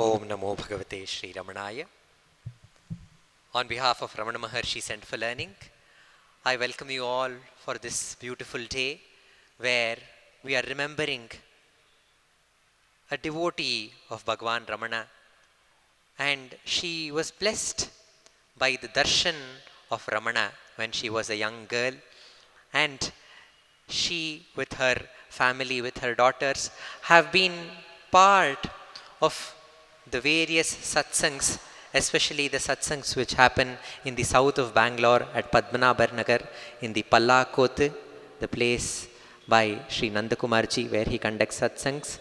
Om Namo Bhagavate Sri Ramanaya. On behalf of Ramana Maharshi Center for Learning, I welcome you all for this beautiful day where we are remembering a devotee of Bhagavan Ramana, and she was blessed by the darshan of Ramana when she was a young girl, and she with her family, with her daughters, have been part of the various satsangs, especially the satsangs which happen in the south of Bangalore at Padmanabhar Nagar in the Pallakothu, the place by Sri Nandakumarji where he conducts satsangs.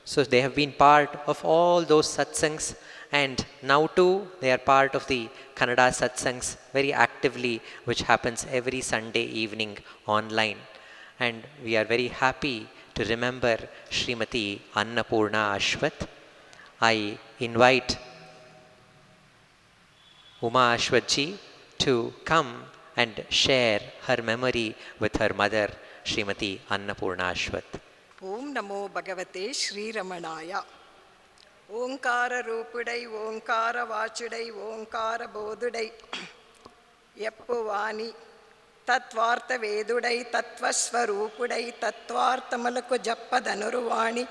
So they have been part of all those satsangs, and now too they are part of the Kannada satsangs very actively, which happens every Sunday evening online. And we are very happy to remember Srimati Annapurna Ashwath. I invite Uma Ashwathji to come and share her memory with her mother, Srimati Annapurna Ashwath. Om Namo Bhagavate Sri Ramanaya. Omkara Rupudai, Omkara Vachudai, Omkara Bodhudai, Yappuvani, Tatvartha Vedudai, Tattvasvarupudai, Tatvartha Malaku Jappadanuruvani,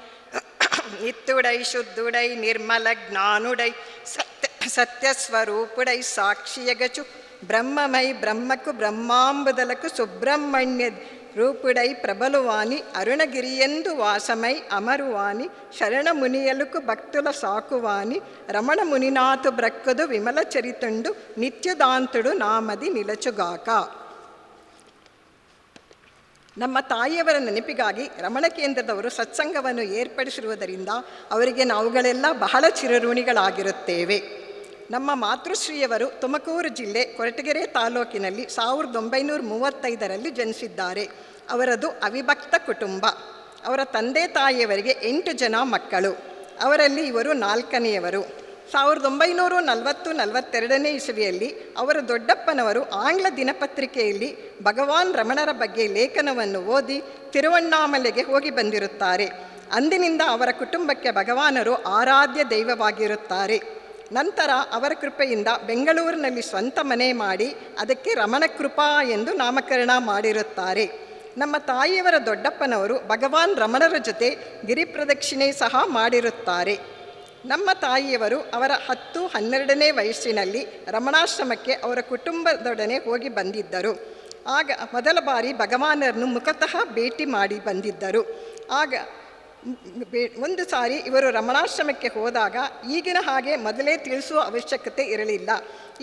Nittudai, Shuddudai, Nirmala Gnanudai, Satyasvarupudai, Sakshiyagachu, Brahmamai, Brahmaku, Brahmambudalaku, Subramanyad, ರೂಪುಡೈ ಪ್ರಬಲುವಾನಿ ಅರುಣಗಿರಿಯೆಂದು ವಾಸಮೈ ಅಮರುವಾನಿ ಶರಣ ಮುನಿಯಲುಕು ಭಕ್ತುಲ ಸಾಕುವಾನಿ ರಮಣ ಮುನಿನಾಥು ಬ್ರಕ್ಕದು ವಿಮಲ ಚರಿತುಂಡು ನಿತ್ಯದಾಂತುಡು ನಾಮದಿ ನಿಲಚುಗಾಕ. ನಮ್ಮ ತಾಯಿಯವರ ನೆನಪಿಗಾಗಿ ರಮಣ ಕೇಂದ್ರದವರು ಸತ್ಸಂಗವನ್ನು ಏರ್ಪಡಿಸಿರುವುದರಿಂದ ಅವರಿಗೆ ನಾವುಗಳೆಲ್ಲ ಬಹಳ ಚಿರಋಣಿಗಳಾಗಿರುತ್ತೇವೆ. ನಮ್ಮ ಮಾತೃಶ್ರೀಯವರು ತುಮಕೂರು ಜಿಲ್ಲೆ ಕೊರಟಗೆರೆ ತಾಲೂಕಿನಲ್ಲಿ 1935ರಲ್ಲಿ ಜನಿಸಿದ್ದಾರೆ. ಅವರದು ಅವಿಭಕ್ತ ಕುಟುಂಬ. ಅವರ ತಂದೆ ತಾಯಿಯವರಿಗೆ 8 ಜನ ಮಕ್ಕಳು. ಅವರಲ್ಲಿ ಇವರು 4ನೆಯವರು. 1940-42ನೇ ಇಸವಿಯಲ್ಲಿ ಅವರ ದೊಡ್ಡಪ್ಪನವರು ಆಂಗ್ಲ ದಿನಪತ್ರಿಕೆಯಲ್ಲಿ ಭಗವಾನ್ ರಮಣರ ಬಗ್ಗೆ ಲೇಖನವನ್ನು ಓದಿ ತಿರುವಣ್ಣಾಮಲೆಗೆ ಹೋಗಿ ಬಂದಿರುತ್ತಾರೆ. ಅಂದಿನಿಂದ ಅವರ ಕುಟುಂಬಕ್ಕೆ ಭಗವಾನರು ಆರಾಧ್ಯ ದೈವವಾಗಿರುತ್ತಾರೆ. ನಂತರ ಅವರ ಕೃಪೆಯಿಂದ ಬೆಂಗಳೂರಿನಲ್ಲಿ ಸ್ವಂತ ಮನೆ ಮಾಡಿ ಅದಕ್ಕೆ ರಮಣ ಕೃಪಾ ಎಂದು ನಾಮಕರಣ ಮಾಡಿರುತ್ತಾರೆ. ನಮ್ಮ ತಾಯಿಯವರ ದೊಡ್ಡಪ್ಪನವರು ಭಗವಾನ್ ರಮಣರ ಜೊತೆ ಗಿರಿಪ್ರದಕ್ಷಿಣೆ ಸಹ ಮಾಡಿರುತ್ತಾರೆ. ನಮ್ಮ ತಾಯಿಯವರು ಅವರ 10-12ನೇ ವಯಸ್ಸಿನಲ್ಲಿ ರಮಣಾಶ್ರಮಕ್ಕೆ ಅವರ ಕುಟುಂಬದೊಡನೆ ಹೋಗಿ ಬಂದಿದ್ದರು. ಆಗ ಮೊದಲ ಬಾರಿ ಭಗವಾನರನ್ನು ಮುಖತಃ ಭೇಟಿ ಮಾಡಿ ಬಂದಿದ್ದರು. ಆಗ ಒಂದು ಸಾರಿ ಇವರು ರಮಣಾಶ್ರಮಕ್ಕೆ ಹೋದಾಗ ಈಗಿನ ಹಾಗೆ ಮೊದಲೇ ತಿಳಿಸುವ ಅವಶ್ಯಕತೆ ಇರಲಿಲ್ಲ.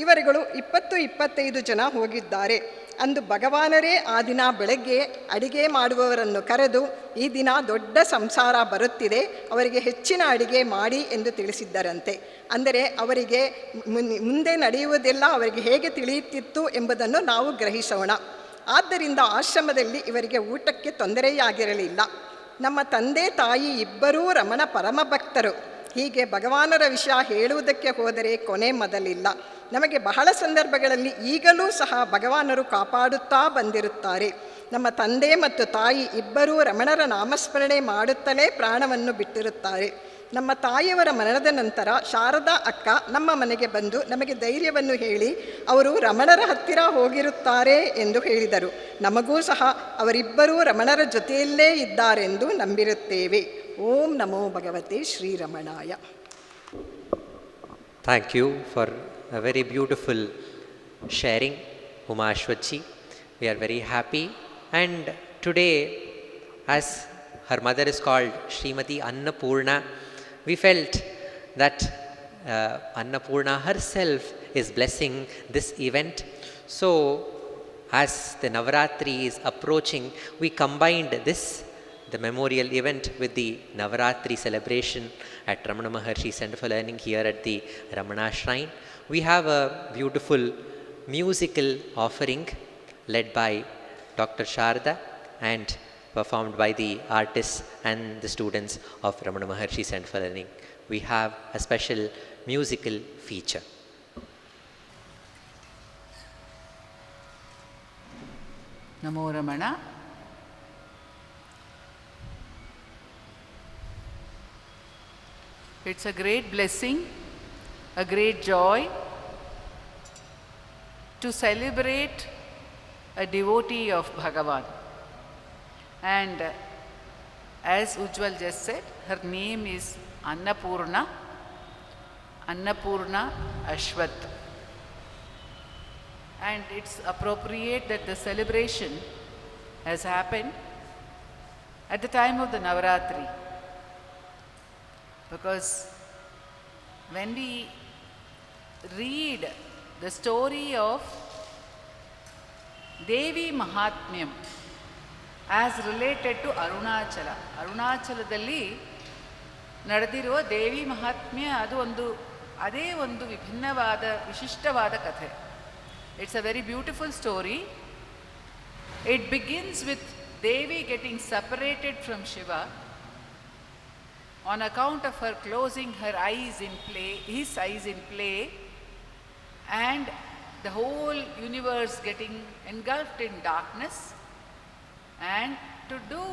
ಇವರುಗಳು 20-25 ಜನ ಹೋಗಿದ್ದಾರೆ. ಅಂದು ಭಗವಾನರೇ ಆ ದಿನ ಬೆಳಗ್ಗೆ ಅಡಿಗೆ ಮಾಡುವವರನ್ನು ಕರೆದು ಈ ದಿನ ದೊಡ್ಡ ಸಂಸಾರ ಬರುತ್ತಿದೆ, ಅವರಿಗೆ ಹೆಚ್ಚಿನ ಅಡಿಗೆ ಮಾಡಿ ಎಂದು ತಿಳಿಸಿದ್ದರಂತೆ. ಅಂದರೆ ಅವರಿಗೆ ಮುಂದೆ ನಡೆಯುವುದೆಲ್ಲ ಅವರಿಗೆ ಹೇಗೆ ತಿಳಿಯುತ್ತಿತ್ತು ಎಂಬುದನ್ನು ನಾವು ಗ್ರಹಿಸೋಣ. ಆದ್ದರಿಂದ ಆಶ್ರಮದಲ್ಲಿ ಇವರಿಗೆ ಊಟಕ್ಕೆ ತೊಂದರೆಯಾಗಿರಲಿಲ್ಲ. ನಮ್ಮ ತಂದೆ ತಾಯಿ ಇಬ್ಬರೂ ರಮಣ ಪರಮಭಕ್ತರು. ಹೀಗೆ ಭಗವಾನರ ವಿಷಯ ಹೇಳುವುದಕ್ಕೆ ಹೋದರೆ ಕೊನೆ ಮೊದಲಿಲ್ಲ. ನಮಗೆ ಬಹಳ ಸಂದರ್ಭಗಳಲ್ಲಿ ಈಗಲೂ ಸಹ ಭಗವಾನರು ಕಾಪಾಡುತ್ತಾ ಬಂದಿರುತ್ತಾರೆ. ನಮ್ಮ ತಂದೆ ಮತ್ತು ತಾಯಿ ಇಬ್ಬರೂ ರಮಣರ ನಾಮಸ್ಮರಣೆ ಮಾಡುತ್ತಲೇ ಪ್ರಾಣವನ್ನು ಬಿಟ್ಟಿರುತ್ತಾರೆ. ನಮ್ಮ ತಾಯಿಯವರ ಮರಣದ ನಂತರ ಶಾರದಾ ಅಕ್ಕ ನಮ್ಮ ಮನೆಗೆ ಬಂದು ನಮಗೆ ಧೈರ್ಯವನ್ನು ಹೇಳಿ ಅವರು ರಮಣರ ಹತ್ತಿರ ಹೋಗಿರುತ್ತಾರೆ ಎಂದು ಹೇಳಿದರು. ನಮಗೂ ಸಹ ಅವರಿಬ್ಬರೂ ರಮಣರ ಜೊತೆಯಲ್ಲೇ ಇದ್ದಾರೆಂದು ನಂಬಿರುತ್ತೇವೆ. ಓಂ ನಮೋ ಭಗವತೆ ಶ್ರೀರಮಣಾಯ. Thank you for a very beautiful sharing, Uma Ashwathji. We are very happy, and today, as her mother is called Srimati Annapurna, we felt that Annapurna herself is blessing this event. So, as the Navaratri is approaching, we combined the memorial event with the Navaratri celebration at Ramana Maharshi Center for Learning here at the Ramana Shrine. We have a beautiful musical offering led by Dr. Sharda and performed by the artists and the students of Ramana Maharshi Center for Learning. We have a special musical feature. Namo Ramana. It's a great blessing, a great joy to celebrate a devotee of Bhagavan. And as Ujjwal just said, her name is Annapurna Ashwath. And it's appropriate that the celebration has happened at the time of the Navaratri. Because when we read the story of Devi Mahatmyam as related to Arunachala, ಅರುಣಾಚಲದಲ್ಲಿ ನಡೆದಿರುವ ದೇವಿ ಮಹಾತ್ಮ್ಯ ಅದೇ ಒಂದು ವಿಭಿನ್ನವಾದ ವಿಶಿಷ್ಟವಾದ ಕಥೆ. It's a very beautiful story. It begins with Devi getting separated from Shiva on account of her closing her eyes in play, his eyes in play, and the whole universe getting engulfed in darkness. And to do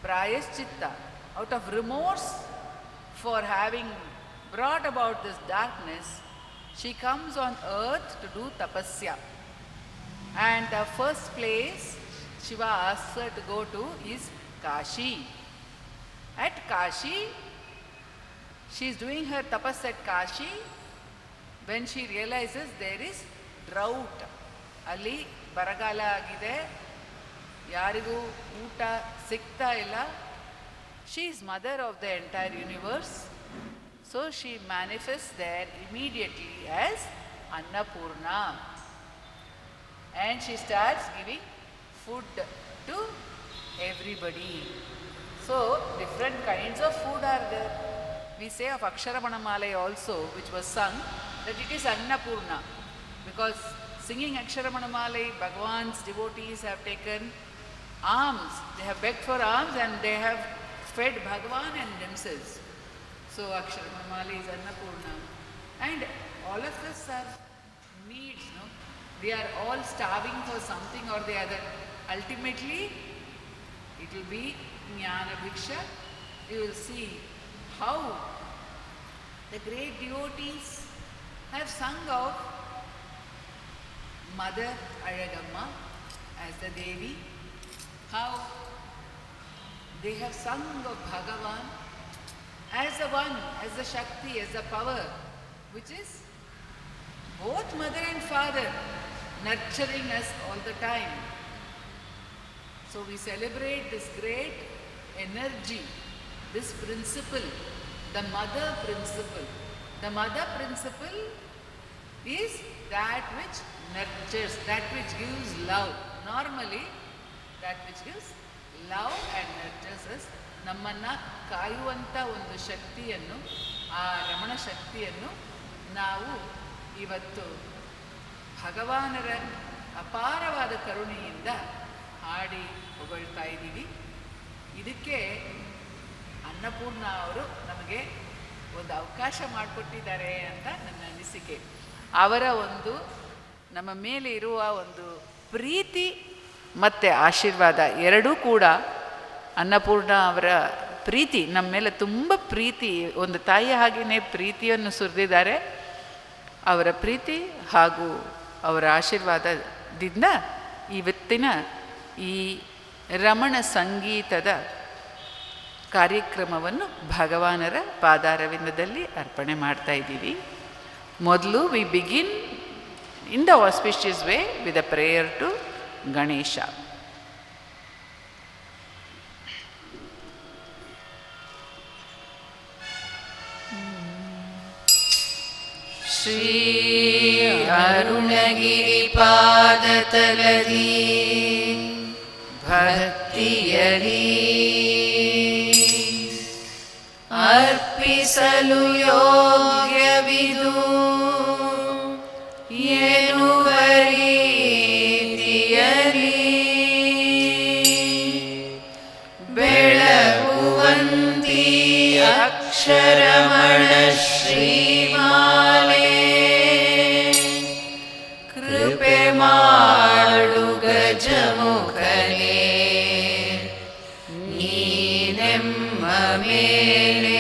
prayaschitta, out of remorse for having brought about this darkness, she comes on earth to do tapasya. And the first place Shiva asks her to go to is Kashi. At Kashi, she is doing her tapas at Kashi when she realizes there is drought. Ali baragala agide, yarigu oota sikta illa. She is mother of the entire universe. So she manifests there immediately as Annapurna. And she starts giving food to everybody. So different kinds of food are there. We say of Aksharamanamala also, which was sung, that it is Annapurna. Because singing Aksharamanamala, Bhagavan's devotees have taken alms. They have begged for alms and they have fed Bhagavan and themselves. So Aksharamanamala is Annapurna. And all of us have needs, no? We are all starving for something or the other. Ultimately, it will be Jnana Bhiksha. You will see how the great devotees have sung of Mother Alagamma as the Devi, how they have sung of Bhagavan as the one, as the Shakti, as the power, which is both mother and father, nurturing us all the time. So we celebrate this great energy, this principle, the mother principle. The mother principle is that which nurtures, that which gives love. Normally, that which gives love and nurtures us. ನಮ್ಮನ್ನ ಕಾಯುವಂಥ ಒಂದು ಶಕ್ತಿಯನ್ನು, ಆ ರಮಣ ಶಕ್ತಿಯನ್ನು ನಾವು ಇವತ್ತು ಭಗವಾನರ ಅಪಾರವಾದ ಕರುಣೆಯಿಂದ ಹಾಡಿ ಹೊಗಳ್ತಾ ಇದ್ದೀವಿ. ಇದಕ್ಕೆ ಅನ್ನಪೂರ್ಣ ಅವರು ನಮಗೆ ಒಂದು ಅವಕಾಶ ಮಾಡಿಕೊಟ್ಟಿದ್ದಾರೆ ಅಂತ ನನ್ನ ಅನಿಸಿಕೆ. ಅವರ ಒಂದು ನಮ್ಮ ಮೇಲೆ ಇರುವ ಒಂದು ಪ್ರೀತಿ ಮತ್ತು ಆಶೀರ್ವಾದ ಎರಡೂ ಕೂಡ, ಅನ್ನಪೂರ್ಣ ಅವರ ಪ್ರೀತಿ ನಮ್ಮ ಮೇಲೆ ತುಂಬ ಪ್ರೀತಿ, ಒಂದು ತಾಯಿ ಹಾಗೆಯೇ ಪ್ರೀತಿಯನ್ನು ಸುರಿದಿದ್ದಾರೆ. ಅವರ ಪ್ರೀತಿ ಹಾಗೂ ಅವರ ಆಶೀರ್ವಾದದಿಂದ ಇವತ್ತಿನ ಈ ರಮಣ ಸಂಗೀತದ ಕಾರ್ಯಕ್ರಮವನ್ನು ಭಗವಾನರ ಪಾದಾರವಿಂದದಲ್ಲಿ ಅರ್ಪಣೆ ಮಾಡ್ತಾ ಇದ್ದೀವಿ. ಮೊದಲು we begin in the auspicious way with a prayer to Ganesha. Shri ಅರುಣಗಿರಿಪಾದತಲದಿ ಭಕ್ತಿಯಲಿ ಅರ್ಪಿಸಲು ಯೋಗ್ಯವಿದು ಎನ್ನುವ ರೀತಿಯಲಿ ಬೆಳಗುವಂತಿ ಅಕ್ಷರಮಣ ಶ್ರೀಮಾಲೆ ಕೃಪೆ ಮಾಡು ಗಜಮುಖನೇ ನೀನೆಮ್ಮ ಮೇಲೆ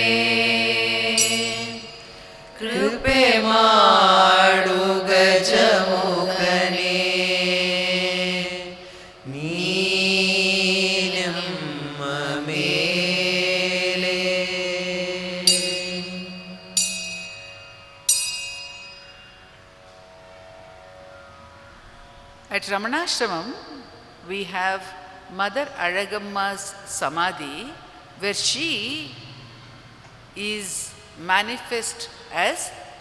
ಮಾಡು ಗಜಮುಖನೇ ನೀನೆಮ್ಮ ಮೇಲೆ. At Ramanashramam, we have Mother Alagamma's Samadhi, where she is manifest as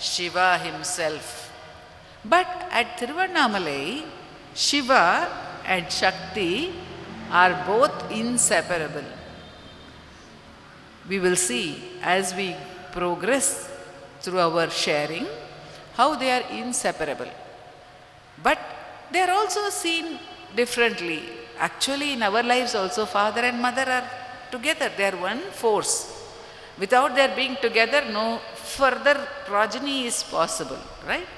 Shiva himself. But at Tiruvannamalai, Shiva and Shakti are both inseparable. We will see as we progress through our sharing how they are inseparable. But they are also seen differently. Actually, in our lives also, father and mother are together. They are one force. Without their being together, no further progeny is possible, right?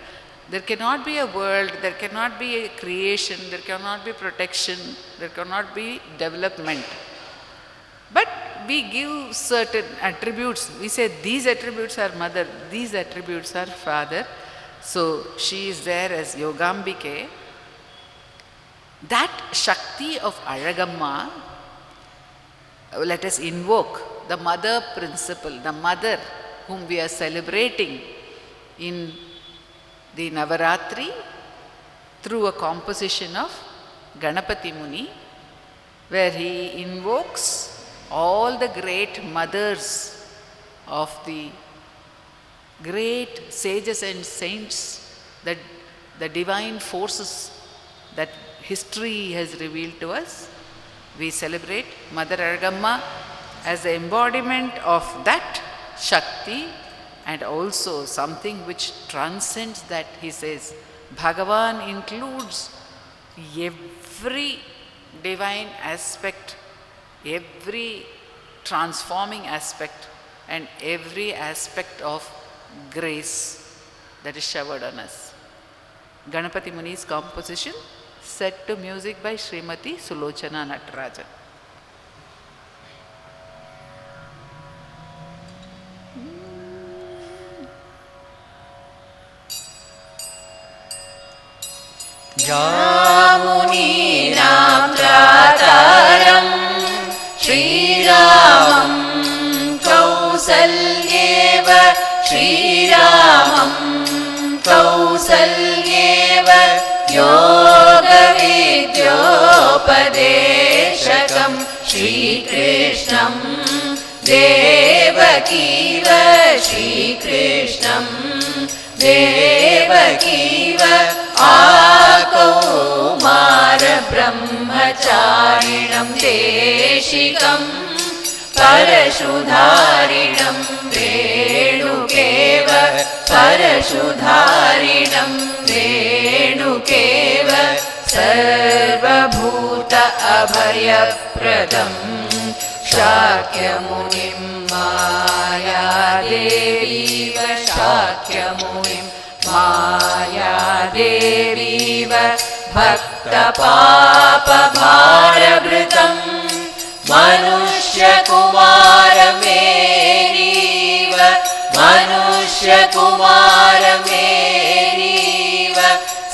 There cannot be a world, there cannot be a creation, there cannot be protection, there cannot be development. But we give certain attributes. We say these attributes are mother, these attributes are father. So she is there as Yogambike. That Shakti of Alagamma, let us invoke the mother principle, the mother whom we are celebrating in the Navaratri through a composition of Ganapati Muni, where he invokes all the great mothers of the great sages and saints, the divine forces that history has revealed to us. We celebrate Mother Alagamma as the embodiment of that Shakti, and also something which transcends that. He says Bhagavan includes every divine aspect, every transforming aspect, and every aspect of grace that is showered on us. Ganapati Muni's composition, set to music by Srimati Sulochana Natarajan. यामुनीनां त्रातारं श्रीरामं कौसल्येव श्रीरामं कौसल्येव योगविद्योपदेशकं श्रीकृष्णं देवकीव श्रीकृष्णं देवकीव आकौमार ब्रह्मचारिणं देशिकं परशुधारिणं रेणुकेव परशुधारिणं रेणुकेव सर्वभूत अभयप्रदं शाक्यमुनिं मायादेवीव शाक्यमुनिं मायादेवीव भक्तपापभारभृतं मनुष्यकुमारमेरीव मनुष्यकुमारमेरीव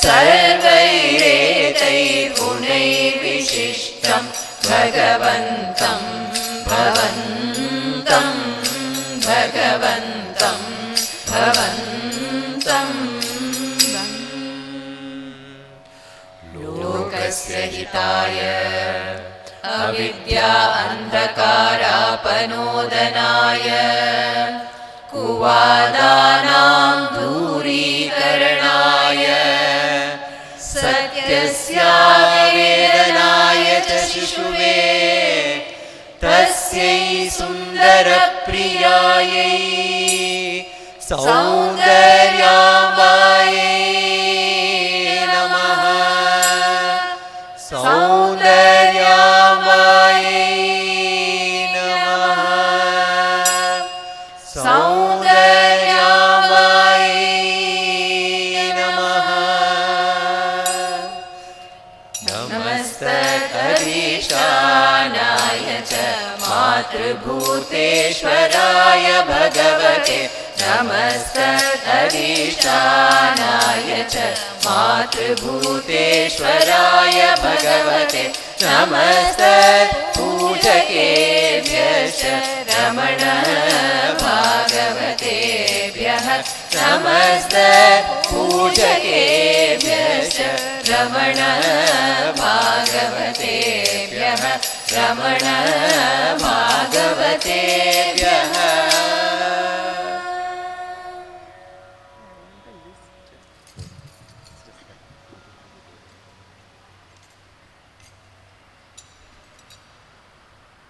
सर्वैरेतैर्गुणैर्विशिष्टं भगवन्तं भवन्तं भगवन्तं भवन्तं लोकस्य हिताय अविद्या अन्धकारापनोदनाय कुवादानां दूरीकरणाय सत्यस्यावेदनाय च शिशुवे तस्यै सुन्दरप्रियायै सौन्दर्याम्बायै नमः सौन्दर्याम्बायै नमः सौन्दर्याम्बायै नमः नमस्तकरीशानाय च मातृभूतेश्वराय भगवते नमस्तदधिष्ठानाय च मातृभूतेश्वराय भगवते नमस्तत्पूजकेभ्यश्च रमण भागवतेभ्यः नमस्तत्पूजकेभ्यश्च रमण भागवतेभ्यः रमण भागवतेभ्यः.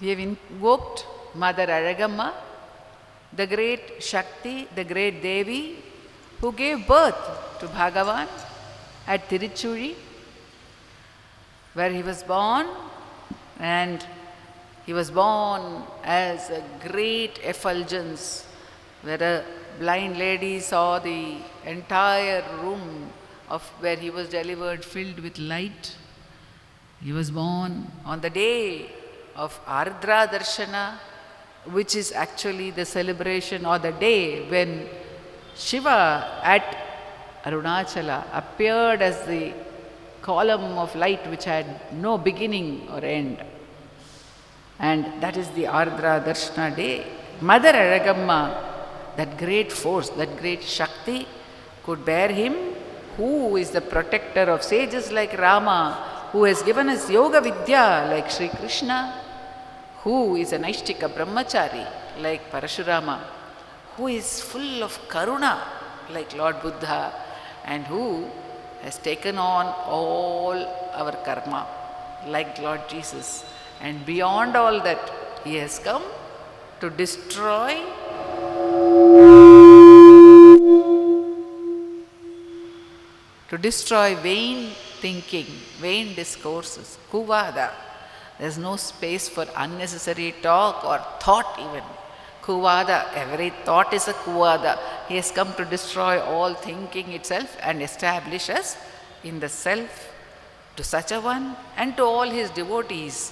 We have invoked Mother Alagamma, the great Shakti, the great Devi, who gave birth to Bhagavan at Tiruchuri, where he was born, and he was born as a great effulgence, where a blind lady saw the entire room of where he was delivered filled with light. He was born on the day of Ardra Darshana, which is actually the celebration or the day when Shiva at Arunachala appeared as the column of light which had no beginning or end. And that is the Ardra Darshana day. Mother Alagamma, that great force, that great Shakti, could bear him, who is the protector of sages like Rama, who has given us Yoga Vidya like Sri Krishna, who is a Naishtika Brahmachari like Parashurama, who is full of Karuna like Lord Buddha, and who has taken on all our karma like Lord Jesus. And beyond all that, he has come to destroy vain thinking, vain discourses, kuvada. There's no space for unnecessary talk or thought even. Kuvada, every thought is a kuvada. He has come to destroy all thinking itself and establish us in the self. To such a one and to all his devotees,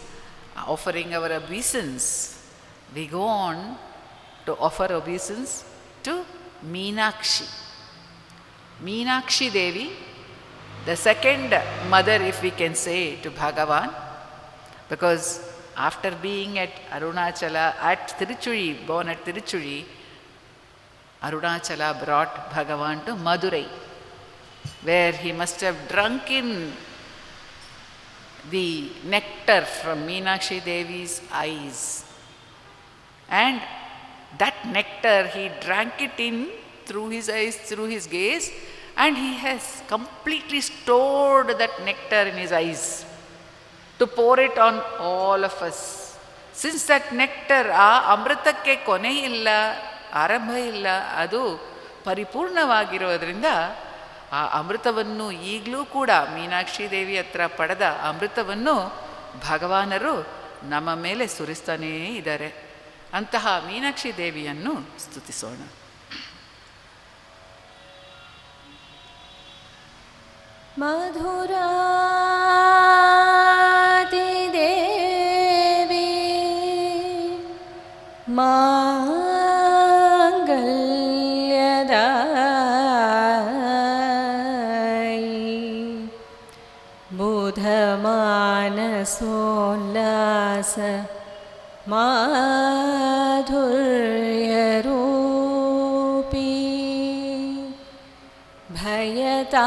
offering our obeisance, we go on to offer obeisance to Meenakshi. Meenakshi Devi, the second mother, if we can say, to Bhagavan, because after being at Arunachala, at Tiruchuri, born at Tiruchuri, Arunachala brought Bhagavan to Madurai, where he must have drunk in the nectar from Meenakshi Devi's eyes. And that nectar, he drank it in through his eyes, through his gaze, and he has completely stored that nectar in his eyes to pour it on all of us. Since that nectar, amritakke kone illa, arambha illa, adu ಪರಿಪೂರ್ಣವಾಗಿರೋದ್ರಿಂದ ಆ ಅಮೃತವನ್ನು ಈಗಲೂ ಕೂಡ ಮೀನಾಕ್ಷಿ ದೇವಿ ಹತ್ರ ಪಡೆದ ಅಮೃತವನ್ನು ಭಗವಾನರು ನಮ್ಮ ಮೇಲೆ ಸುರಿಸ್ತಾನೇ ಇದ್ದಾರೆ. ಅಂತಹ ಮೀನಾಕ್ಷಿ ದೇವಿಯನ್ನು ಸ್ತುತಿಸೋಣ. ಮಧುರಾತಿ ದೇವಿ ಮಾಂಗಲ್ಯದಾಯಿ ಬುಧಮಾನಸೋಲ್ಲಾಸ ಮಾಧುರ್ಯರೂಪಿ ಭಯತಾಪ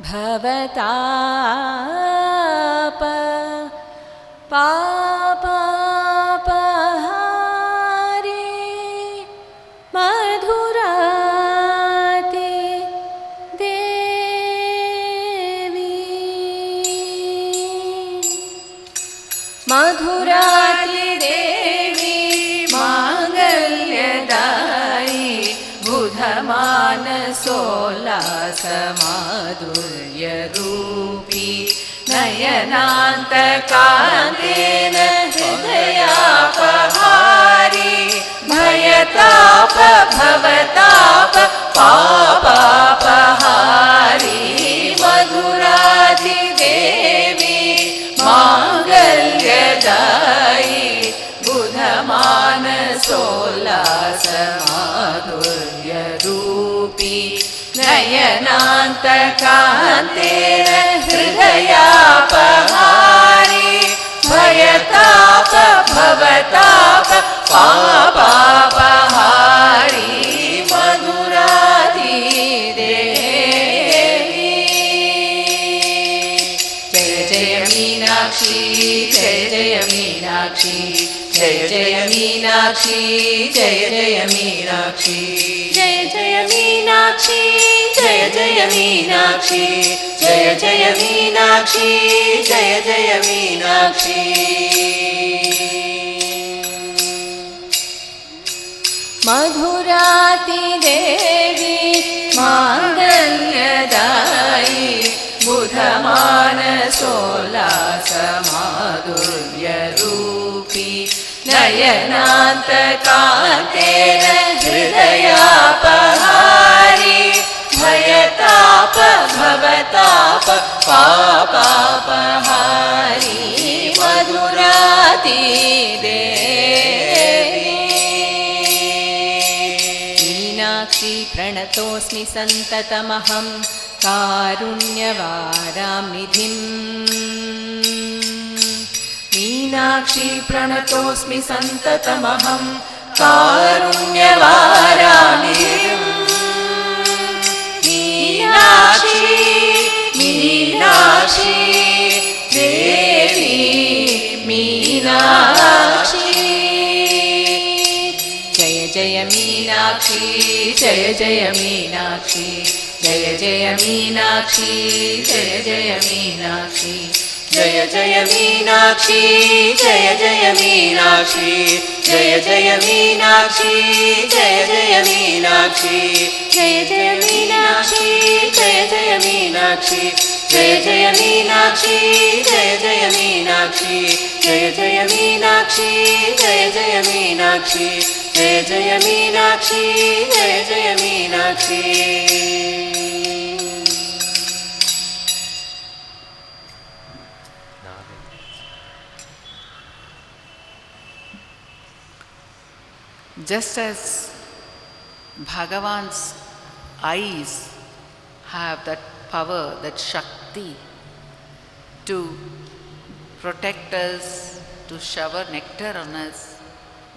ಭವತಾಪ ಪಾಪಪಹಾರಿ ಮಧುರಾತಿ ದೇವಿ ಮಧುರಾತಿ ದೇವಿ ಮಾಂಗಲ್ಯದಾಯಿ ಬುಧಮಾನಸೋಲ್ಲಾಸ ಮಾಧುರ್ಯರೂಪಿ ನಯನಾಂತಕಾಂತೇನ ಹೃದಯಾಪಹಾರಿ ಭಯತಾಪ ಭವತಾಪ ಪಾಪಾಪಹಾರಿ ಮಧುರಾದಿ ದೇವಿ ಮಾಂಗಲ್ಯದಾಯಿ ಬುಧಮಾನ सोल्लासमाधुर्यरूपी नयनान्तकान्तेन हृदयापहारी भयताप भवताप पापापहारी मधुराती देवी। जय जय मीनाक्षी जय जय मीनाक्षी जय जय मीनाक्षी जय जय मीनाक्षी जय जय मीनाक्षी जय जय मीनाक्षी जय जय मीनाक्षी जय जय मीनाक्षी। मधुराती देवी माङ्गल्यदायी बुधमानसोल्लासमाधुर्यरूपी नयनान्तकान्तेन हृदयापहारी भयताप भवताप पापापहारी मधुराती देवी। मीनाक्षी प्रणतोऽस्मि सन्ततमहं कारुण्यवारां निधिम्। मीनाक्षी प्रणतोऽस्मि सन्ततमहं कारुण्यवारां निधिम्। मीनाक्षी मीनाक्षी देवी मीनाक्षी। जय जय मीनाक्षी जय जय मीनाक्षी जय जय मीनाक्षी जय जय मीनाक्षी जय जय मीनाक्षी जय जय मीनाक्षी जय जय मीनाक्षी जय जय मीनाक्षी जय जय मीनाक्षी जय जय मीनाक्षी जय जय मीनाक्षी जय जय मीनाक्षी जय जय मीनाक्षी जय जय मीनाक्षी जय जय मीनाक्षी जय जय Meenakshi. Just as Bhagavan's eyes have that power, that Shakti to protect us, to shower nectar on us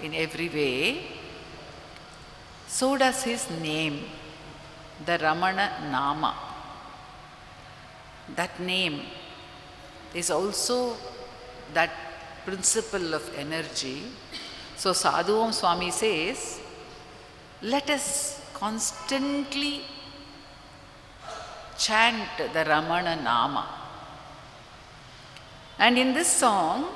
in every way, so does his name, the Ramana Nama. That name is also that principle of energy. So Sadhu Om Swami says, let us constantly chant the Ramana Nama. And in this song,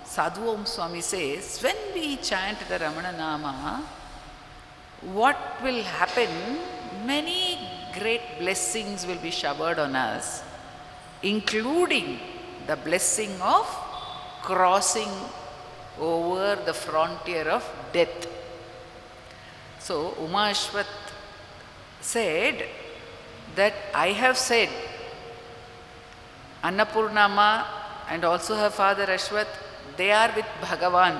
Sadhu Om Swami says, when we chant the Ramana Nama, what will happen? Many great blessings will be showered on us, including the blessing of crossing over the frontier of death. So Uma Ashwath said that I have said, Annapurnama and also her father Ashwath, they are with Bhagavan.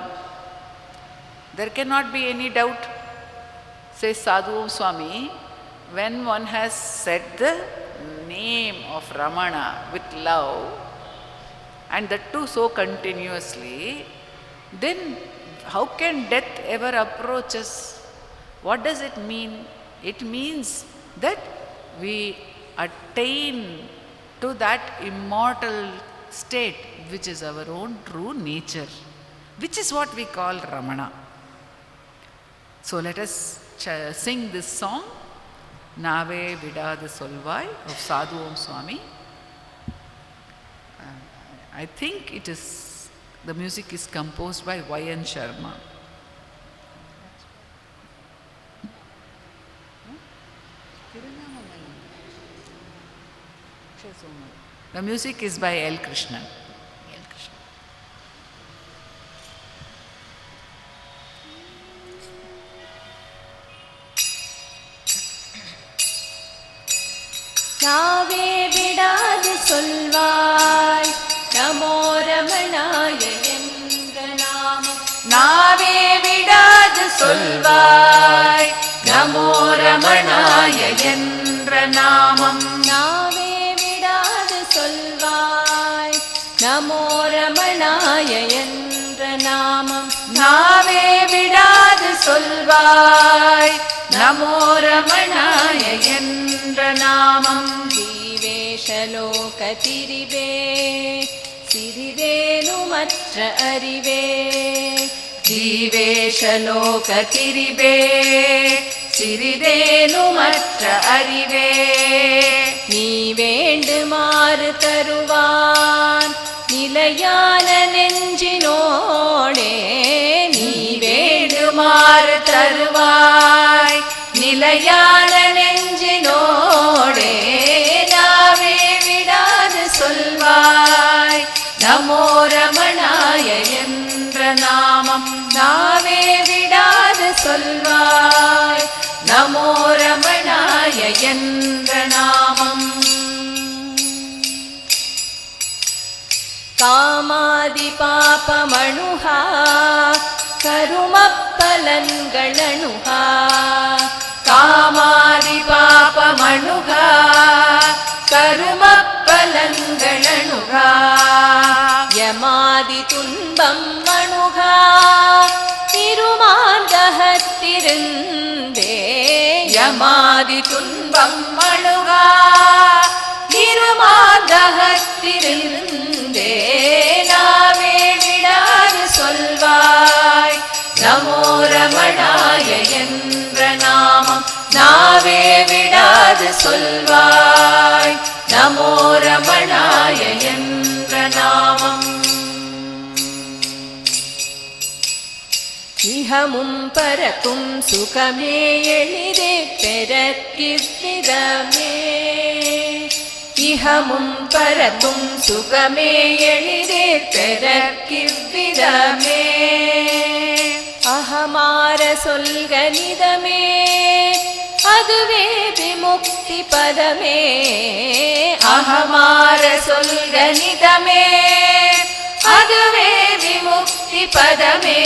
There cannot be any doubt, says Sadhu Om Swami, when one has said the name of Ramana with love, and that too so continuously, then how can death ever approach us? What does it mean? It means that we attain to that immortal state which is our own true nature, which is what we call Ramana. So let us sing this song, Nave Vidadu Solvai of Sadhu Om Swami. I think the music is composed by Y.N. Sharma. The music is by L. Krishnan. நாவே விடாது சொல்வாய் நமோ ரமணாய என்ற நாமம். நாவே விடாது சொல்வாய். நமோ ரமணாய என்ற நாமம் நாவே விடாது சொல்வாய். நமோ ரமணாய என்ற நாமம் நாவே விடாது சொல்வாய். நமோ ரமணாய என்ற நாமம் ஜீவேஷலோக திரிவே சிறிதேனுமற்ற அறிவே. ஜீவேஷலோக திரிவே சிறிதேனுமற்ற அறிவே. நீ வேண்டுமாறு தருவான் நிலையான நெஞ்சினோடே. நீ வேண்டுமாறு தருவாய் நிலையான நெஞ்சினோடே. நாவே விடாது சொல்வாய். நமோ ரமணாய என்ற நாமம் நாவே விடாது சொல்வாய். நமோ ரமணாய என்ற நாமம் காமாதி பாபமணுஹா கருமப்பலன்களணுஹா. காமாதி பாபமணுஹா கருமப்பலன்களணுஹா. யமாதி துன்பம் மணுகா திருமாந்தகத்திருந்தே. யமாதி துன்பம் மணுகா திருமாந்தகத்திருந்தே. நாவே விடாது சொல்வாய். நமோ ரமணாய என்ற நாமம் நாவே விடாது சொல்வாய். நமோ ரமணாய என்ற நாமம் இஹமும் பரக்கும் சுகமே எளிதே பெறக்கிவ்விதமே. இஹமும் பரக்கும் சுகமே எளிதே பெறக்கிவ்விதமே. அகமார சொல்கனிதமே அதுவே விமுக்தி பதமே. அகமார சொல்கனிதமே அதுவே விமுக்தி பதமே.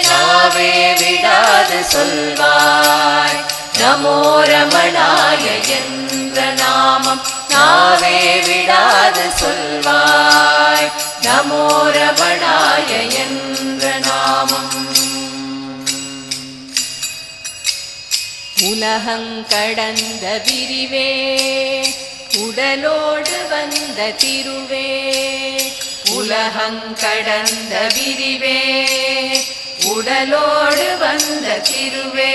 நாவே விடாது சொல்வாய். நமோ ரமணாய என்ற நாமம் நாவே விடாது சொல்வாய். நமோ ரமணாய என்ற நாமம் உலகங்கடந்த விரிவே உடலோடு வந்த திருவே. உலகங்கடந்த விரிவே உடலோடு வந்த திருவே.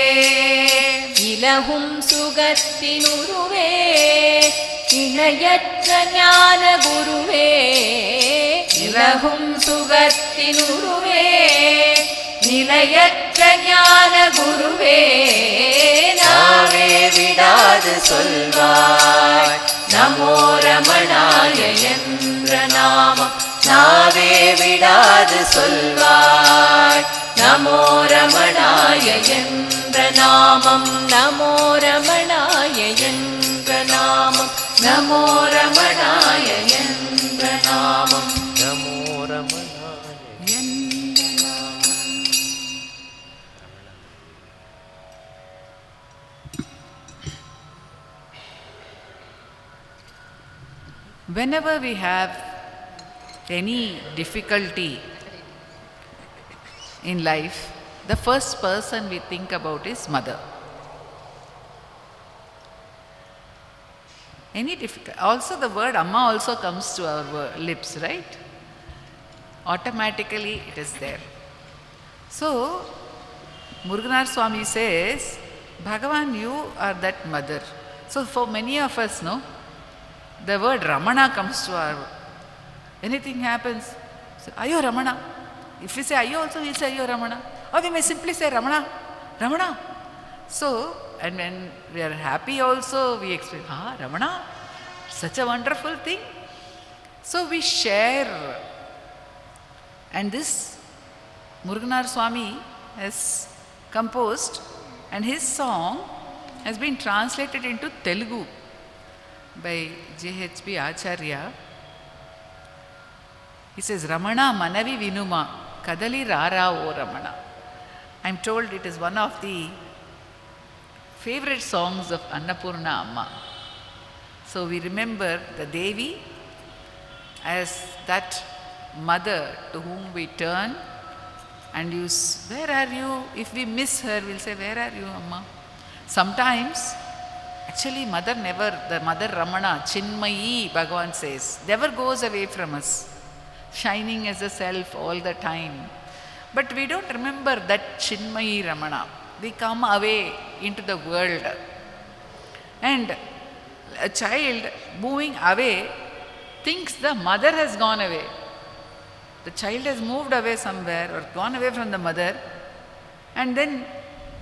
இலகும் சுகத்தினுருவே இணையற்ற ஞான குருவே. இலகும் சுகத்தினுருவே நிலையற்ற ஞான குருவே. நாவே விடாது சொல்வாய். நமோ ரமணாய என்ற நாமம் நாவே விடாது சொல்வாய். நமோ ரமணாய என்ற நாமம் நமோ ரமணாய என்ற நாமம் நமோ ரமணாய என்ற நாமம் நமோ ரமணாய என்ற நாமம். Whenever we have any difficulty in life, the first person we think about is mother. Any difficult, also the word Amma also comes to our lips, right? Automatically it is there. So, Muruganar Swami says, Bhagavan, you are that mother. So, for many of us, no, the word Ramana comes to our, anything happens, say, Ayo Ramana. If we say Ayo also, we'll say Ayo Ramana. Or we may simply say Ramana, Ramana. So, and when we are happy also, we explain, Ramana, such a wonderful thing. So we share. And this Muruganar Swami has composed, and his song has been translated into Telugu by J.H.B. Acharya. He says, Ramana manavi vinuma, kadali rara o Ramana. I'm told it is one of the favorite songs of Annapurna Amma. So we remember the Devi as that mother to whom we turn and use, where are you? If we miss her, we'll say, where are you, Amma? Sometimes, actually mother never, the mother Ramana, Chinmayi, Bhagavan says, never goes away from us, shining as a self all the time. But we don't remember that Chinmayi Ramana. We come away into the world. And a child moving away thinks the mother has gone away. The child has moved away somewhere or gone away from the mother, and then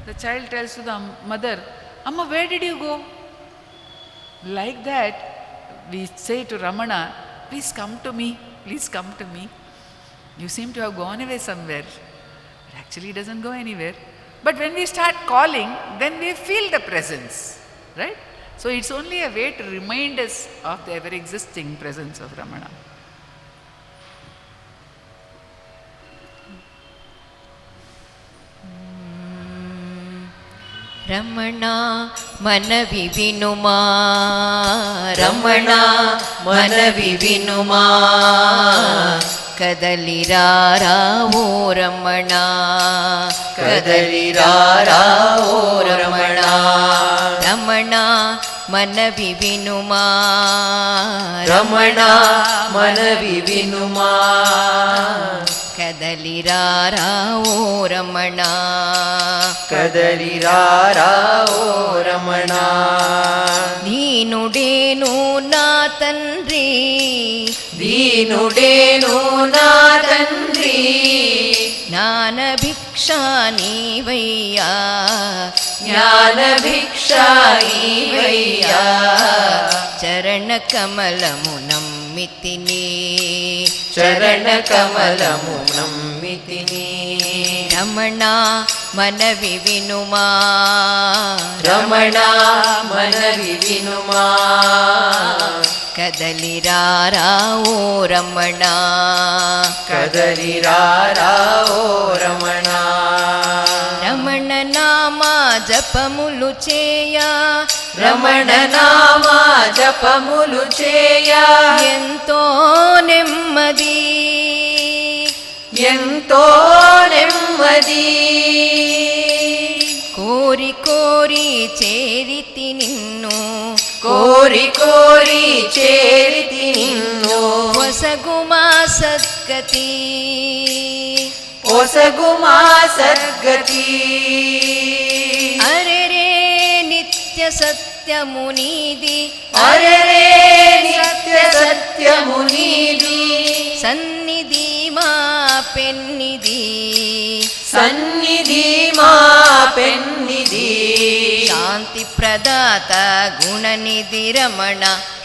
the child tells to the mother, Amma, where did you go? Like that, we say to Ramana, please come to me, please come to me. You seem to have gone away somewhere. But actually, it doesn't go anywhere. But when we start calling, then we feel the presence, right? So it's only a way to remind us of the ever-existing presence of Ramana. Ramana ಮನವಿ ವಿನುಮಾ ರಮಣ ಮನವಿ ವಿನುಮಾ ಕದಲಿರಾರಾವೋ ರಮಣ ಕದಲಿರಾರಾವೋ ರಮಣ ರಮಣ ಮನವಿ ವಿನುಮಾ ರಮಣ ಮನವಿ ವಿನುಮಾ ಕದಲಿರಾರಾವೋ ರಮಣ ಕದಲಿರಾರಾವೋ ರಮಣ ನೀನುಡೇನು ನಾ ತಂದ್ರಿ ನೀನುಡೇನು ನಾ ತಂದ್ರಿ ಜ್ಞಾನ ಭಿಕ್ಷಾ ನೀವಯ್ಯ ಜ್ಞಾನ ಭಿಕ್ಷಾ ನೀವಯ್ಯ ಚರಣ ಕಮಲಮು ನಮ್ಮಿತಿನಿ ಚರಣ ಕಮಲಮು ನಮ್ಮಿತಿನಿ ರಮಣ ಮನವಿ ವಿನುಮಾ ರಮಣ ಮನವಿ ವಿನುಮಾ ಕದಲಿರಾರಾವೋ ರಮಣ ಕದಲಿರಾರಾವೋ ರಮಣ ರಮಣ ನಾಮ ಜಪములు చేయ రమణ నామ జపములు చేయ ఎంతో నెమ్మది ఎంతో నెమ్మది కోరి కోరి చేరితి నిన్ను కోరి కోరి చేరితి నిన్ను వసగుమా సద్గతి ఒసగుమా సద్గతి అరెరే నిత్య సత్యము నీది అరెరే నిత్య సత్యము నీది సన్నిధి మా పెన్నిది సన్నిధి మా పెన్నిది శాంతి ప్రదాత గుణనిధి రమణ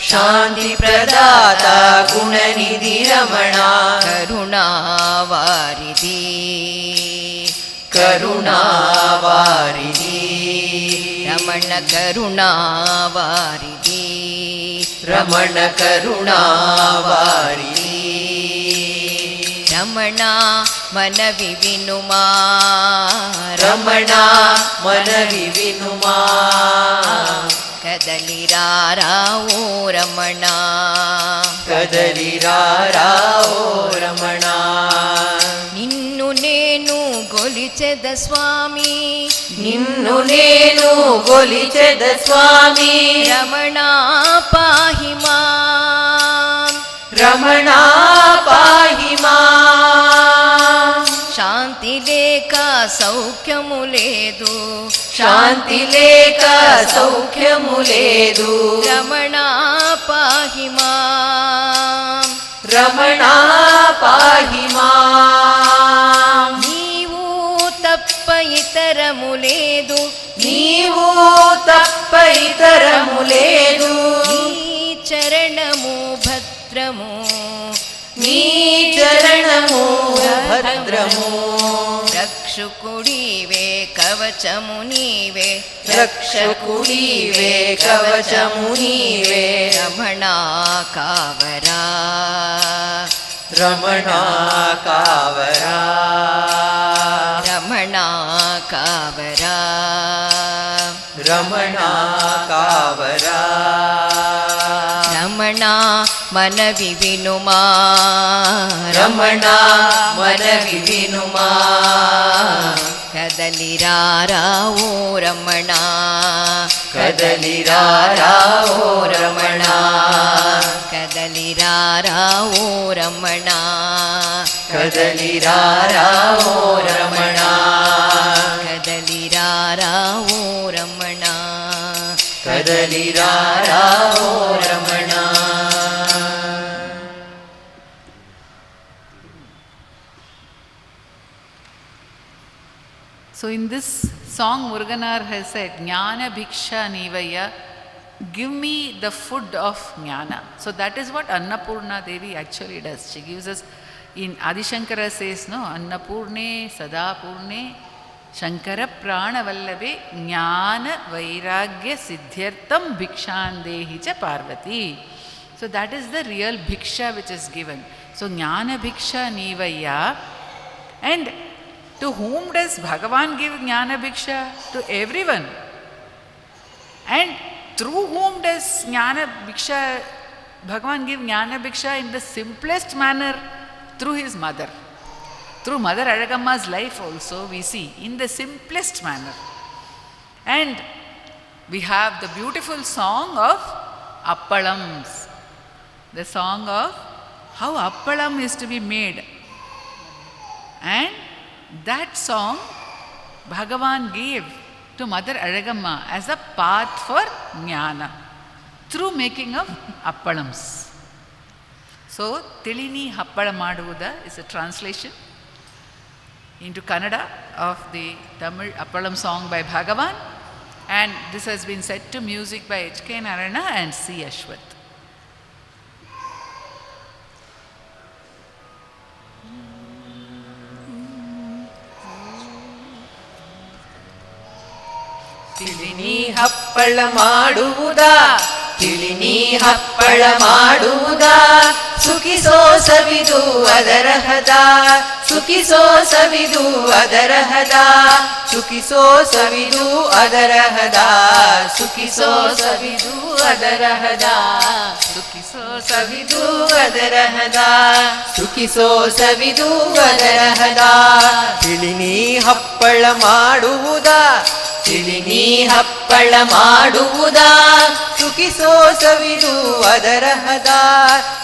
శాంతి ప్రదాత గుణనిధి రమణ కరుణావారిధి కరుణావారిధి రమణ కరుణావారిధి రమణ కరుణావారిధి రమణ మనవి వినుమా రమణ మనవి వినుమా కదలిరారావో రమణ కదలిరారావో రమణ నిన్ను నేను గొలిచెద స్వామి నిన్ను నేను గొలిచెద స్వామి రమణ పాహి మాం రమణ పాహి మాం శాంతి లేక సౌఖ్యము లేదు శాంతి లేక సౌఖ్యము లేదు రమణ పాహి మాం రమణ పాహి మాం నీవు తప్ప ఇతరము లేదు నీవు తప్ప ఇతరము లేదు నీ చరణము భద్రము నీ చరణము భద్రము రక్షకుడివే కవచము నీవే రక్షకుడివే కవచము నీవే రమణ కావరా రమణ కావరా రమణ ಕಾವರ ರಮಣ ಕಾವರ ರಮಣ ಮನವಿ ವಿನುಮಾ ರಮಣ ಮನವಿ ವಿನುಮಾ ಕದಲಿರಾರಾವೋ Ramana ಕದಲಿರಾರಾವೋ Ramana ಕದಲಿರಾರಾವೋ Ramana ಕದಲಿರಾರಾವೋ Ramana ಕದಲಿರಾರಾವೋ Ramana ಕದಲಿರಾರಾವೋ Ramana. So in this song, Muruganar has said, Jnana Bhiksha Nivaya, give me the food of Jnana. So that is what Annapurna Devi actually does. She gives us, in Adi Shankara says, no, Annapurne Sadapurne Shankara Prana Vallave Jnana Vairagya Siddhyartam Bhikshandehi cha Parvati. So that is the real Bhiksha which is given. So Jnana Bhiksha Nivaya, and to whom does Bhagavan give Jnana Bhiksha? To everyone. And through whom does Jnana Bhiksha, Bhagavan give Jnana Bhiksha? In the simplest manner, through his mother. Through Mother Alagamma's life also we see, in the simplest manner. And we have the beautiful song of Appalams. The song of how Appalam is to be made. And that song Bhagavan gave to Mother Alagamma as a path for Jnana through making of Appalams. So, Tilini Happala Maduvuda is a translation into Kannada of the Tamil Appalam song by Bhagavan, and this has been set to music by H.K. Narayana and C. Ashwath. ತಿಳಿನಿ ಹಪ್ಪಳ ಮಾಡುವುದಾ ತಿಳಿನಿ ಹಪ್ಪಳ ಮಾಡುವುದಾ ಸುಖಿಸೋ ಸವಿದು ಅದರ ಹದ ಸುಖಿಸೋ ಸವಿದು ಅದರ ಹದ ಸುಖಿಸೋ ಸವಿದು ಅದರ ಹದ ಸುಖಿಸೋ ಸವಿದು ಅದರ ಹದ ಸುಖಿಸೋ ಸವಿದು ಅದರ ಹದ ಸುಖಿಸೋ ಸವಿದು ಅದರ ಹದ ತಿಳಿನಿ ಹಪ್ಪಳ ಮಾಡುವುದಾ ತಿಳಿನಿ ಹಪ್ಪಳ ಮಾಡುವುದಾ ಸುಖಿಸೋ ಸವಿದು ಅದರ ಹದ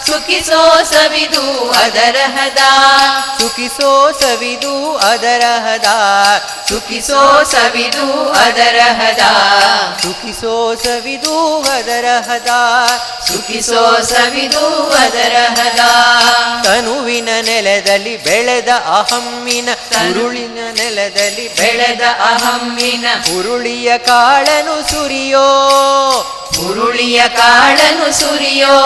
ಸುಖಿಸೋ ಸವಿದು ಅದರ ಹದ ಸುಖಿಸೋ ಸವಿದು ಅದರ ಹದ ಸುಖಿಸೋ ಸವಿದು ಅದರ ಹದ ಸುಖಿಸೋ ಸವಿದು ಅದರ ಹದ ಸುಖಿಸೋ ಸವಿದು ಅದರ ಹದ ತನುವಿನ ನೆಲದಲ್ಲಿ ಬೆಳೆದ ಅಹಮ್ಮಿನ ಉರುಳಿನ ನೆಲದಲ್ಲಿ ಬೆಳೆದ ಅಹಮ್ಮಿನ ಉರುಳಿಯ ಕಾಳನು ಸುರಿಯೋ ಉರುಳಿಯ ಕಾಳನು ಸುರಿಯೋ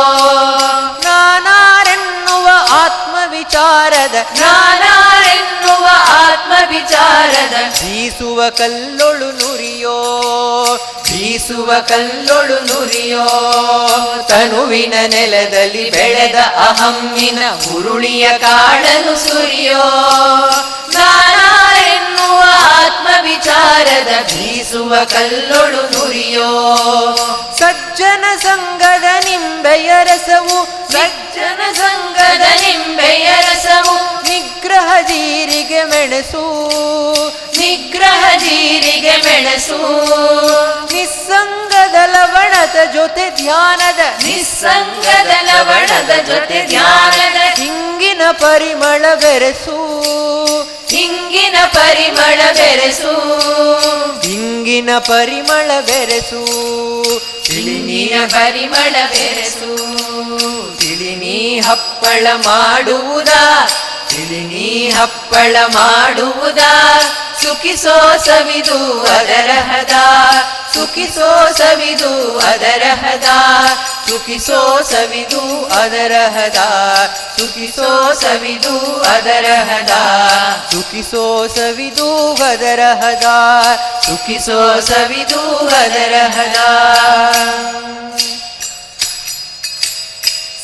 ನಾನಾರೆನ್ನುವ ಆತ್ಮವಿಚಾರದ ನಾನಾರೆನ್ನುವ ಆತ್ಮವಿಚಾರದ ಬೀಸುವ ಕಲ್ಲೊಳು ನುರಿಯೋ ಬೀಸುವ ಕಲ್ಲೊಳು ನುರಿಯೋ ತನುವಿನ ನೆಲದಲ್ಲಿ ಬೆಳೆದ ಅಹಮ್ಮಿನ ಉರುಳಿಯ ಕಾಳನು ಸುರಿಯೋ ನಾನಾರೆನ್ನುವ ಆತ್ಮವಿಚಾರದ ಬೀಸುವ ಕಲ್ಲೊಳು ನುರಿಯೋ ಸಜ್ಜನ ಸಂಗದ ನಿಂಬೆಯ ರಸವು ಸಜ್ಜನ ಸಂಗದ ನಿಂಬೆಯ ರಸವು ನಿಗ್ರಹ ಜೀರಿಗೆ ಮೆಣಸು ನಿಗ್ರಹ ಜೀರಿಗೆ ಮೆಣಸು ನಿಸ್ಸಂಗದ ಲವಣದ ಜೊತೆ ಧ್ಯಾನದ ನಿಸ್ಸಂಗದ ಲವಣದ ಜೊತೆ ಧ್ಯಾನದ ಹಿಂಗಿನ ಪರಿಮಳ ಬೆರೆಸು ಹಿಂಗಿನ ಪರಿಮಳ ಬೆರೆಸು ಹಿಂಗಿನ ಪರಿಮಳ ಬೆರೆಸು ತಿಳಿನಿಯ ಪರಿಮಳ ಬೆರೆಸು ತಿಳಿನಿ ಹಪ್ಪಳ ಮಾಡುವುದಾ ತಿಳಿನಿ ಹಪ್ಪಳ ಮಾಡುವುದಾ ಸುಖಿಸೋ ಸವಿದು ಅದರ ಹದ ಸುಖಿಸೋ ಸವಿದು ಅದರ ಹದ ಸುಖಿಸೋ ಸವಿದು ಅದರ ಹದ ಸುಖಿಸೋ ಸವಿದು ಅದರ ಹದ ಸುಖಿಸೋ ಸವಿದು ಅದರ ಹದ ಸುಖಿಸೋ ಸವಿದು ಅದರ ಹದ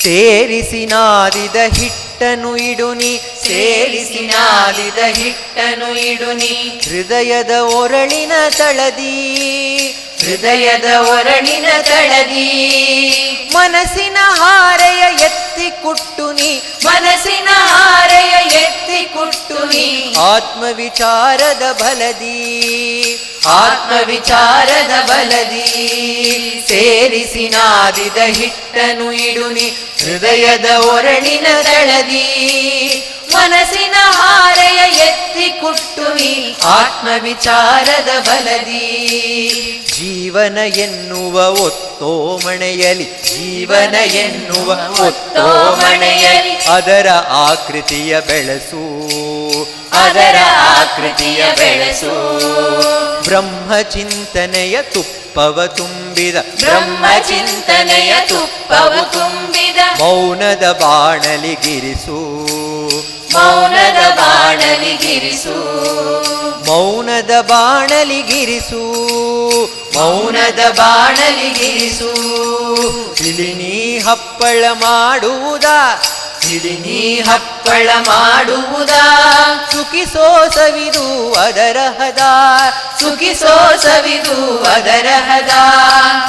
ಸೇರಿಸಿ ನಾದಿದ ಹಿಟ್ಟು ಹಿಟ್ಟನು ಇಡುನಿ ಸೇರಿಸಿ ನಾದಿದ ಹಿಟ್ಟನು ಇಡುನಿ ಹೃದಯದ ಒರಳಿನ ತಳದಿ ಹೃದಯದ ಒರಳಿನ ತಳದಿ ಮನಸ್ಸಿನ ಹಾರೆಯ ಎತ್ತಿ ಕುಟ್ಟುನಿ ಮನಸ್ಸಿನ ಹಾರೆಯ ಎತ್ತಿ ಕುಟ್ಟುನಿ ಆತ್ಮವಿಚಾರದ ಬಲದಿ ಆತ್ಮವಿಚಾರದ ಬಲದಿ ಸೇರಿಸಿ ನಾದಿದ ಹಿಟ್ಟನು ಇಡುನಿ ಹೃದಯದ ಒರಳಿನ ತಳದಿ ಮನಸ್ಸಿನ ಹಾರೆಯ ಎತ್ತಿ ಕುಟ್ಟುನಿ ಆತ್ಮವಿಚಾರದ ಬಲದಿ ಜೀವನ ಎನ್ನುವ ಒತ್ತೋ ಮಣೆಯಲಿ ಜೀವನ ಎನ್ನುವ ಒತ್ತೋ ಮಣೆಯಲಿ ಅದರ ಆಕೃತಿಯ ಬೆಳೆಸು ಅದರ ಆಕೃತಿಯ ಬೆಳೆಸು ಬ್ರಹ್ಮಚಿಂತನೆಯ ತುಪ್ಪವ ತುಂಬಿದ ಬ್ರಹ್ಮಚಿಂತನೆಯ ತುಪ್ಪವು ತುಂಬಿದ ಮೌನದ ಬಾಣಲಿಗಿರಿಸು ಮೌನದ ಬಾಣಲಿಗಿರಿಸು ಮೌನದ ಬಾಣಲಿಗಿರಿಸು ಮೌನದ ಬಾಣಲಿಗಿರಿಸು ತಿಳಿನಿ ಹಪ್ಪಳ ಮಾಡುವುದಾ ತಿಳಿನಿ ಹಪ್ಪಳ ಮಾಡುವುದಾ ಸುಖಿಸೋ ಸವಿದು ಅದರ ಹದ ಸುಖಿಸೋ ಸವಿದು ಅದರ ಹದ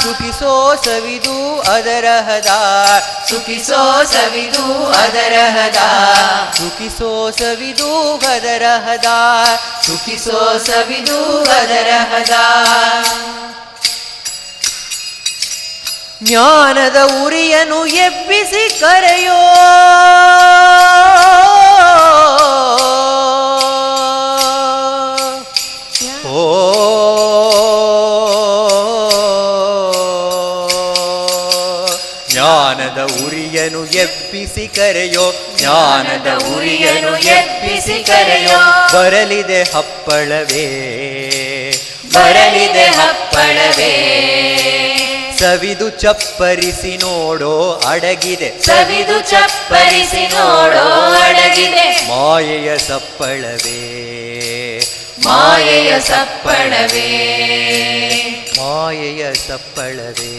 ಸುಖಿಸೋ ಸವಿದು ಅದರ ಹದ ಸುಖಿಸೋ ಸವಿದು ಅದರ ಹದ ಸುಖಿಸೋ ಸವಿದು ಅದರ ಹದ ಸುಖಿಸೋ ಸವಿದು ಅದರ ಹದ ಜ್ಞಾನದ ಉರಿಯನು ಎಬ್ಬಿಸಿ ಕರೆಯೋ ಓ ಜ್ಞಾನದ ಉರಿಯನು ಎಬ್ಬಿಸಿ ಕರೆಯೋ ಜ್ಞಾನದ ಉರಿಯನು ಎಬ್ಬಿಸಿ ಕರೆಯೋ ಬರಲಿದೆ ಹಪ್ಪಳವೇ ಬರಲಿದೆ ಹಪ್ಪಳವೇ ಸವಿದು ಚಪ್ಪರಿಸಿ ನೋಡೋ ಅಡಗಿದೆ ಸವಿದು ಚಪ್ಪರಿಸಿ ನೋಡೋ ಅಡಗಿದೆ ಮಾಯೆಯ ಸಪ್ಪಳವೇ ಮಾಯೆಯ ಸಪ್ಪಳವೇ ಮಾಯೆಯ ಸಪ್ಪಳವೇ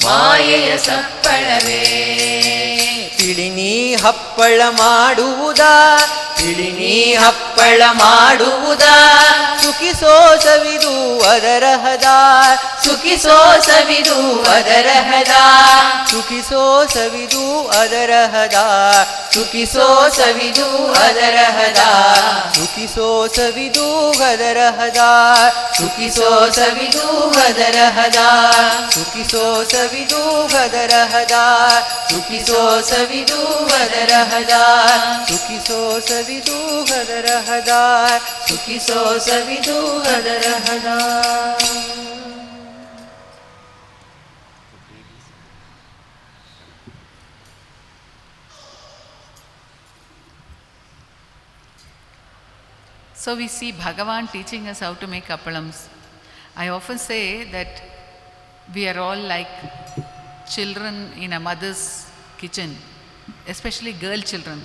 ಮಾಯೆಯ ಸಪ್ಪಳವೇ ತಿಳಿನಿ ಹಪ್ಪಳ ಮಾಡುವುದಾ ತಿಳಿನಿ ಹಪ್ಪಳ ಮಾಡುವುದಾ ಸುಖಿಸೋ ಸವಿದು ಅದರ ಹದ ಸುಖಿಸೋ ಸವಿದು ಅದರ ಹದ ಸುಖಿಸೋ ಸವಿದು ಅದರ ಹದ ಸುಖಿಸೋ ಸವಿದು ಅದರ ಹದ ಸುಖಿಸೋ ಸವಿದು ಅದರ ಹದ ಸುಖಿಸೋ ಸವಿದು ಅದರ ಹದ ಸುಖಿಸೋ ಸವಿದು ಅದರ ಹದ ಸುಖಿಸೋ ಸವಿದು ಅದರ ಹದ ಸುಖಿಸೋ ಸವಿದು ಅದರ ಹದ ಸುಖಿಸೋ ಸವಿದು ಅದರ ಹದ So we see Bhagavan teaching us how to make appalams. I often say that we are all like children in a mother's kitchen, especially girl children.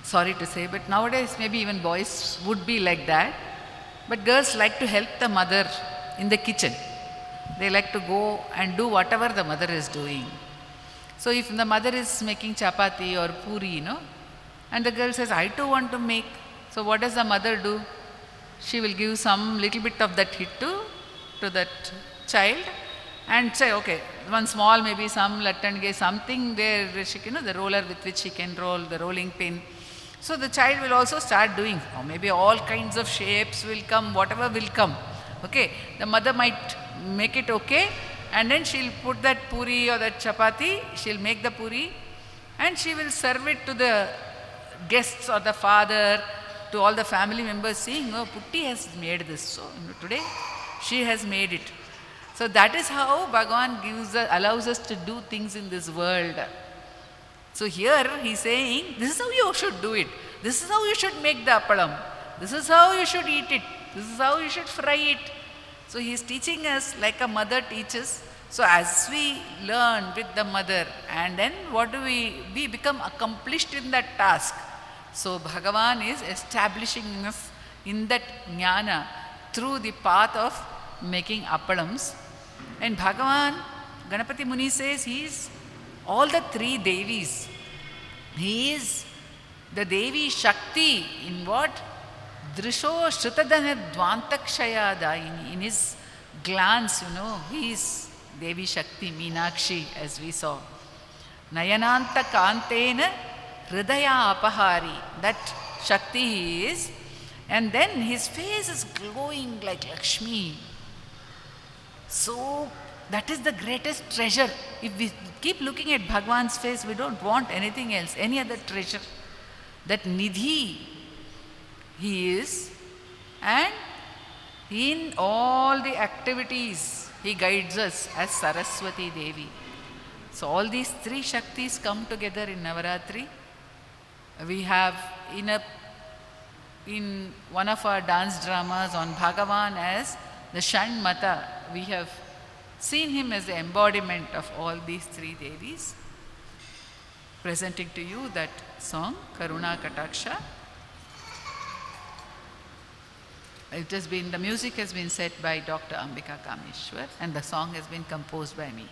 Sorry to say, but nowadays maybe even boys would be like that. But girls like to help the mother in the kitchen. They like to go and do whatever the mother is doing. So if the mother is making chapati or puri, and the girl says, I too want to make. So what does the mother do? She will give some little bit of that hittu to that child and say, okay, one small maybe some lattange, something there, she can, the roller with which she can roll, the rolling pin. So the child will also start doing, or maybe all kinds of shapes will come, whatever will come. Okay, the mother might make it okay, and then she'll put that puri or that chapati, she'll make the puri, and she will serve it to the guests or the father, to all the family members, seeing, oh, Putti has made this. So today she has made it. So that is how Bhagavan allows us to do things in this world. So here he is saying, this is how you should do it. This is how you should make the appalam. This is how you should eat it. This is how you should fry it. So he is teaching us like a mother teaches. So as we learn with the mother, and then what do we become accomplished in that task. So Bhagavan is establishing us in that jnana through the path of making appalams. And Bhagavan, Ganapati Muni says he is all the three Devis. He is the Devi Shakti in what? Drisho Shrutadana Dvantakshaya Daini. In his glance, he is Devi Shakti, Meenakshi, as we saw. Nayananta Kantena Hridaya Apahari. That Shakti he is. And then his face is glowing like Lakshmi. So that is the greatest treasure. If we keep looking at Bhagwan's face, we don't want anything else, any other treasure. That Nidhi he is, and in all the activities he guides us as Saraswati Devi. So all these three Shaktis come together in Navaratri. We have in one of our dance dramas on Bhagavan as the Shanmata, we have seen him as the embodiment of all these three Devis. Presenting to you that song, Karuna Kataksha. The music has been set by Dr. Ambika Kameshwar and the song has been composed by me.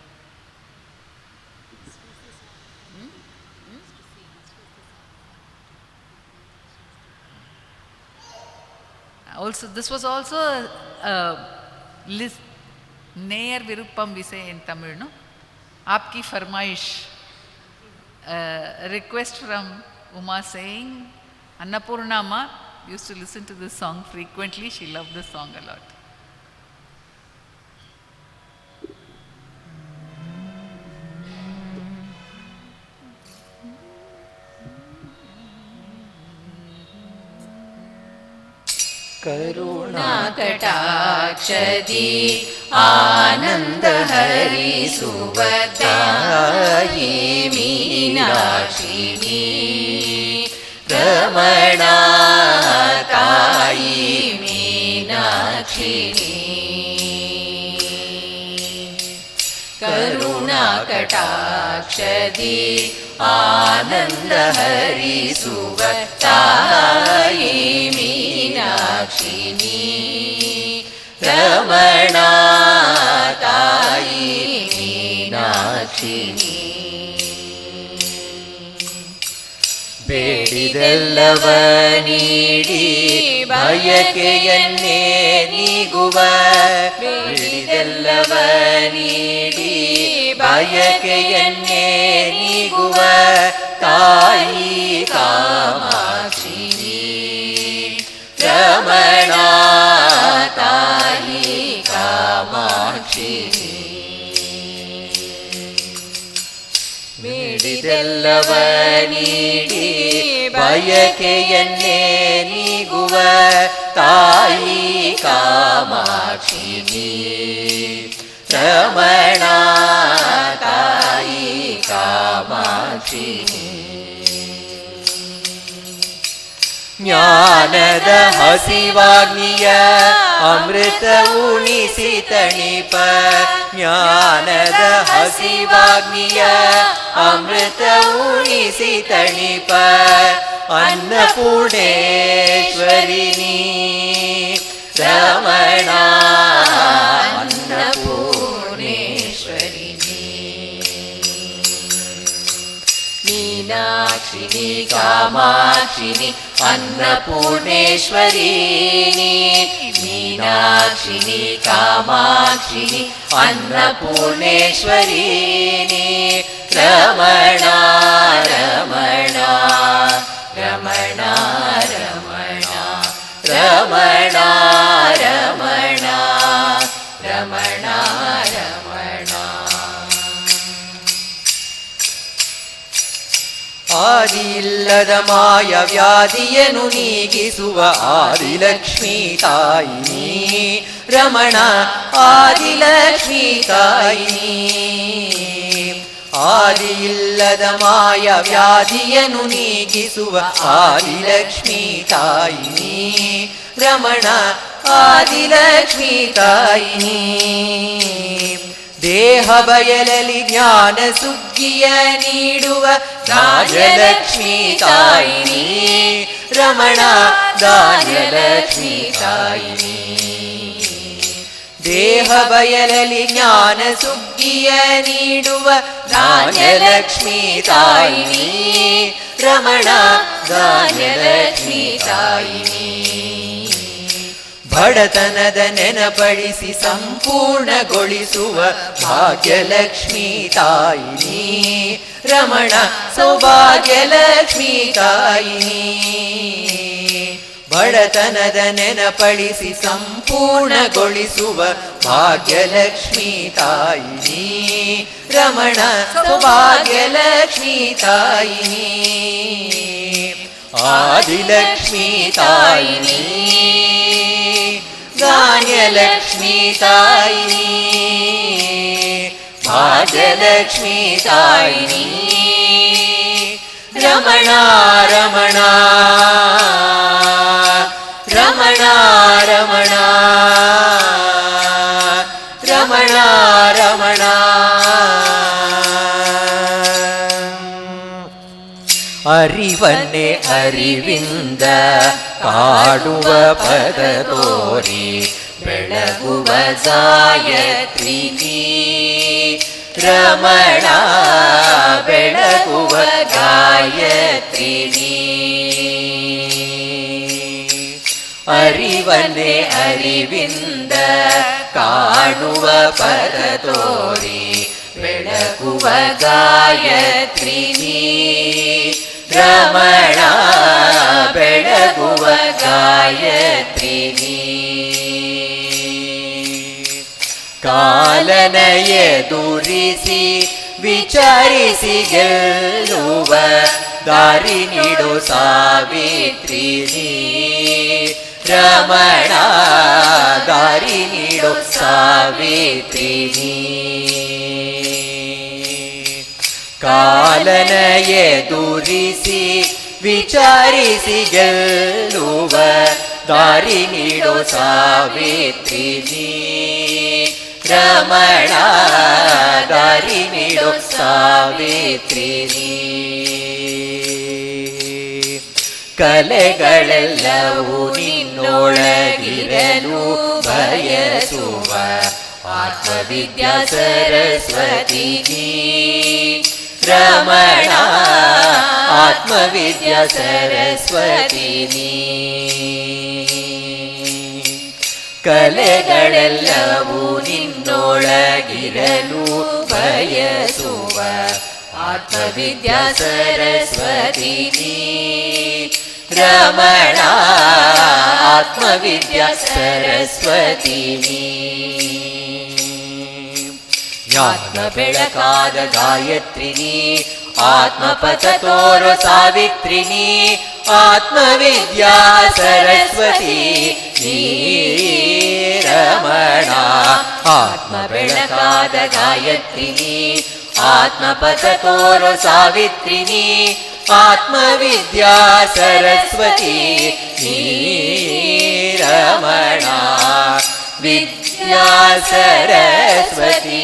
Also, this was also a list, Neer Viruppam we say in Tamil, no? Aapki Farmaish. A request from Uma saying, Annapurna Ma used to listen to this song frequently. She loved this song a lot. Karuna Katakshadi Ananda Hari Suvatayi Meenakshini Ramana Tayi Meenakshini Karuna Katakshadi Ananda Hari Suvatayi Meenakshini Ramana Tayi Meenakshini ಬೇಡಿದೆಲ್ಲವ ನೀಡಿ ಬಯಕೆಯನ್ನೇ ನೀಗುವ ಬೇಡಿದೆಲ್ಲವ ನೀಡಿ ಬಯಕೆಯನ್ನೇ ನೀಗುವ ತಾಯಿ ಕಾಮಾಕ್ಷಿನಿ ರಮಣ ತಾಯಿ ಕಾಮಾಕ್ಷಿನಿ ಬೇಡಿದೆಲ್ಲವ ನೀಡಿ ಬಯಕೆಯನ್ನೇ ನೀಗುವ ತಾಯಿ ಕಾಮಾಕ್ಷಿನಿ ರಮಣ ತಾಯಿ ಕಾಮಾಕ್ಷಿನಿ ಜ್ಞಾನದ ಹಸಿವಾಗ್ನಿಯ ಅಮೃತ ಉಣಿಸಿ ತಣಿಪ ಜ್ಞಾನದ ಹಸಿವಾಗ್ನಿಯ ಅಮೃತ ಉಣಿಸಿ ತಣಿಪ ಅನ್ನಪೂರ್ಣೇಶ್ವರಿನಿ ರಮಣ ಅನ್ನಪೂರ್ಣೇಶ್ವರಿನಿ ಮೀನಾಕ್ಷಿನಿ ಕಾಮಾಕ್ಷಿನಿ ಅನ್ನಪೂರ್ಣೇಶ್ವರಿನಿ ಮೀನಾಕ್ಷಿನಿ ಕಾಮಾಕ್ಷಿನಿ ಅನ್ನಪೂರ್ಣೇಶ್ವರಿನಿ ರಮಣ ರಮಣ ರಮಣ ರಮಣ ರಮಣ ರಮಣ ರಮಣ ರಮಣ ಆದಿಯಿಲ್ಲದ ಮಾಯ ವ್ಯಾಧಿಯನ್ನು ನೀಗಿಸುವ ಆದಿಲಕ್ಷ್ಮೀ ತಾಯಿನಿ ರಮಣ ಆದಿಲಕ್ಷ್ಮೀ ತಾಯಿನಿ ಆದಿಯಿಲ್ಲದ ಮಾಯ ವ್ಯಾಧಿಯನ್ನು ನೀಗಿಸುವ ಆದಿಲಕ್ಷ್ಮೀ ತಾಯಿನಿ ರಮಣ ಆದಿಲಕ್ಷ್ಮೀ ತಾಯಿನಿ ದೇಹ ಬಯಲಲಿ ಜ್ಞಾನ ಸುಗ್ಗಿಯ ನೀಡುವ ಧಾನ್ಯಲಕ್ಷ್ಮೀ ತಾಯಿನಿ ರಮಣ ಧಾನ್ಯಲಕ್ಷ್ಮೀ ತಾಯಿನಿ ದೇಹ ಬಯಲಲಿ ಜ್ಞಾನ ಸುಗ್ಗಿಯ ನೀಡುವ ಧಾನ್ಯಲಕ್ಷ್ಮೀ ತಾಯಿನಿ ರಮಣ ಧಾನ್ಯಲಕ್ಷ್ಮೀ ತಾಯಿನಿ. ಬಡತನದ ನೆನಪಡಿಸಿ ಸಂಪೂರ್ಣಗೊಳಿಸುವ ಭಾಗ್ಯಲಕ್ಷ್ಮೀ ತಾಯಿನಿ ರಮಣ ಸೌಭಾಗ್ಯಲಕ್ಷ್ಮೀ ತಾಯಿನಿ. ಬಡತನದ ನೆನಪಡಿಸಿ ಸಂಪೂರ್ಣಗೊಳಿಸುವ ಭಾಗ್ಯಲಕ್ಷ್ಮೀ ತಾಯಿನಿ ರಮಣ ಸೌಭಾಗ್ಯಲಕ್ಷ್ಮೀ ತಾಯಿನಿ. ಆದಿಲಕ್ಷ್ಮೀ ತಾಯಿನಿ ಧಾನ್ಯಲಕ್ಷ್ಮೀ ತಾಯಿನಿ ಭಾಗ್ಯಲಕ್ಷ್ಮೀ ತಾಯಿನಿ ರಮಣ ರಮಣ ರಮಣ ರಮಣ ರಮಣ ರಮಣ. ಅರಿವನ್ನೇ ಅರಿವಿಂದ ಕಾಡುವ ಪದ ತೋರಿ ಬೆಳಗುವ ಗಾಯತ್ರಿ ರಮಣ ಬೆಳಗುವ ಗಾಯತ್ರಿ. ಅರಿವನ್ನೇ ಅರಿವಿಂದ ಕಾಡುವ ಪದ ತೋರಿ ಬೆಳಗುವ ಗಾಯತ್ರಿ ರಮಣ ಬೆಳಗುವ ಗಾಯತ್ರಿ. ಕಾಲನ ಎದುರಿಸಿ ವಿಚಾರಿಸಿ ಗೆಲ್ಲುವ ದಾರಿ ನೀಡು ಸಾವಿತ್ರಿ ರಮಣ ದಾರಿ ನೀಡು ಸಾವಿತ್ರಿ. ಕಾಲನ ಎದುರಿಸಿ ವಿಚಾರಿಸಿ ಗೆಲ್ಲುವ ದಾರಿ ನೀಡು ಸಾವಿತ್ರಿ ರಮಣ ದಾರಿ ನೀಡು ಸಾವಿತ್ರಿ. ಕಲೆಗಳೆಲ್ಲವೂ ನಿನ್ನೊಳಗಿರಲು ಬಯಸುವ ಆತ್ಮವಿದ್ಯಾ ಸರಸ್ವತಿ ರಮಣ ಆತ್ಮವಿದ್ಯಾ ಸರಸ್ವತಿ. ಕಲೆಗಳೆಲ್ಲವೂ ನಿನ್ನೊಳಗಿರಲು ಬಯಸುವ ಆತ್ಮವಿದ್ಯಾ ಸರಸ್ವತಿ ರಮಣ ಆತ್ಮವಿದ್ಯಾ ಸರಸ್ವತಿ. ಜ್ಞಾನ ಬೆಳಕಾದ ಗಾಯತ್ರಿನಿ ಆತ್ಮಪಥ ತೋರೋ ಸಾವಿತ್ರಿನಿ ಆತ್ಮವಿದ್ಯಾ ಸರಸ್ವತಿ ರಮಣ. ಆತ್ಮ ಬೆಳಕಾದ ಗಾಯತ್ರಿನಿ ಆತ್ಮಪಥ ತೋರೋ ಸಾವಿತ್ರಿನಿ ಆತ್ಮವಿದ್ಯಾ ಸರಸ್ವತಿ ರಮಣ ವಿದ್ಯಾ ಸರಸ್ವತಿ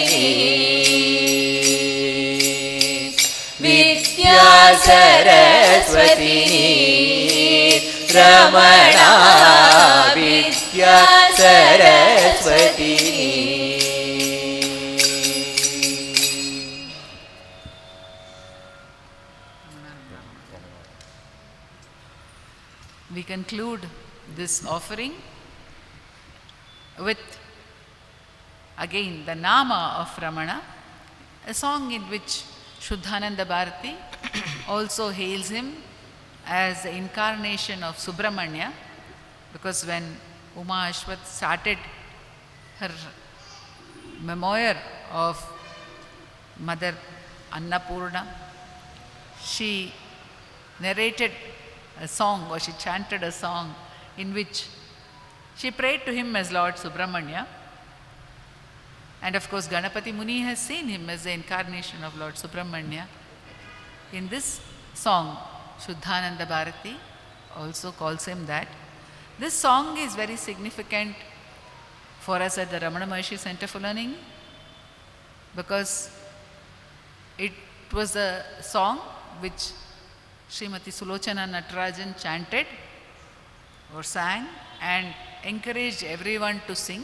ವಿದ್ಯಾ ಸರಸ್ವತಿ ರಮಣ ವಿದ್ಯಾ Saraswati. We conclude this offering with again the Nama of Ramana, a song in which Shuddhananda Bharati also hails him as the incarnation of Subramanya, because when Uma Ashwath started her memoir of Mother Annapurna, she narrated a song, or she chanted a song in which she prayed to him as Lord Subramanya. And of course Ganapati Muni has seen him as the incarnation of Lord Subramanya. In this song, Shuddhananda Bharati also calls him that. This song is very significant for us at the Ramana Maharshi Center for Learning, because it was a song which Srimati Sulochana Natarajan chanted or sang and encouraged everyone to sing.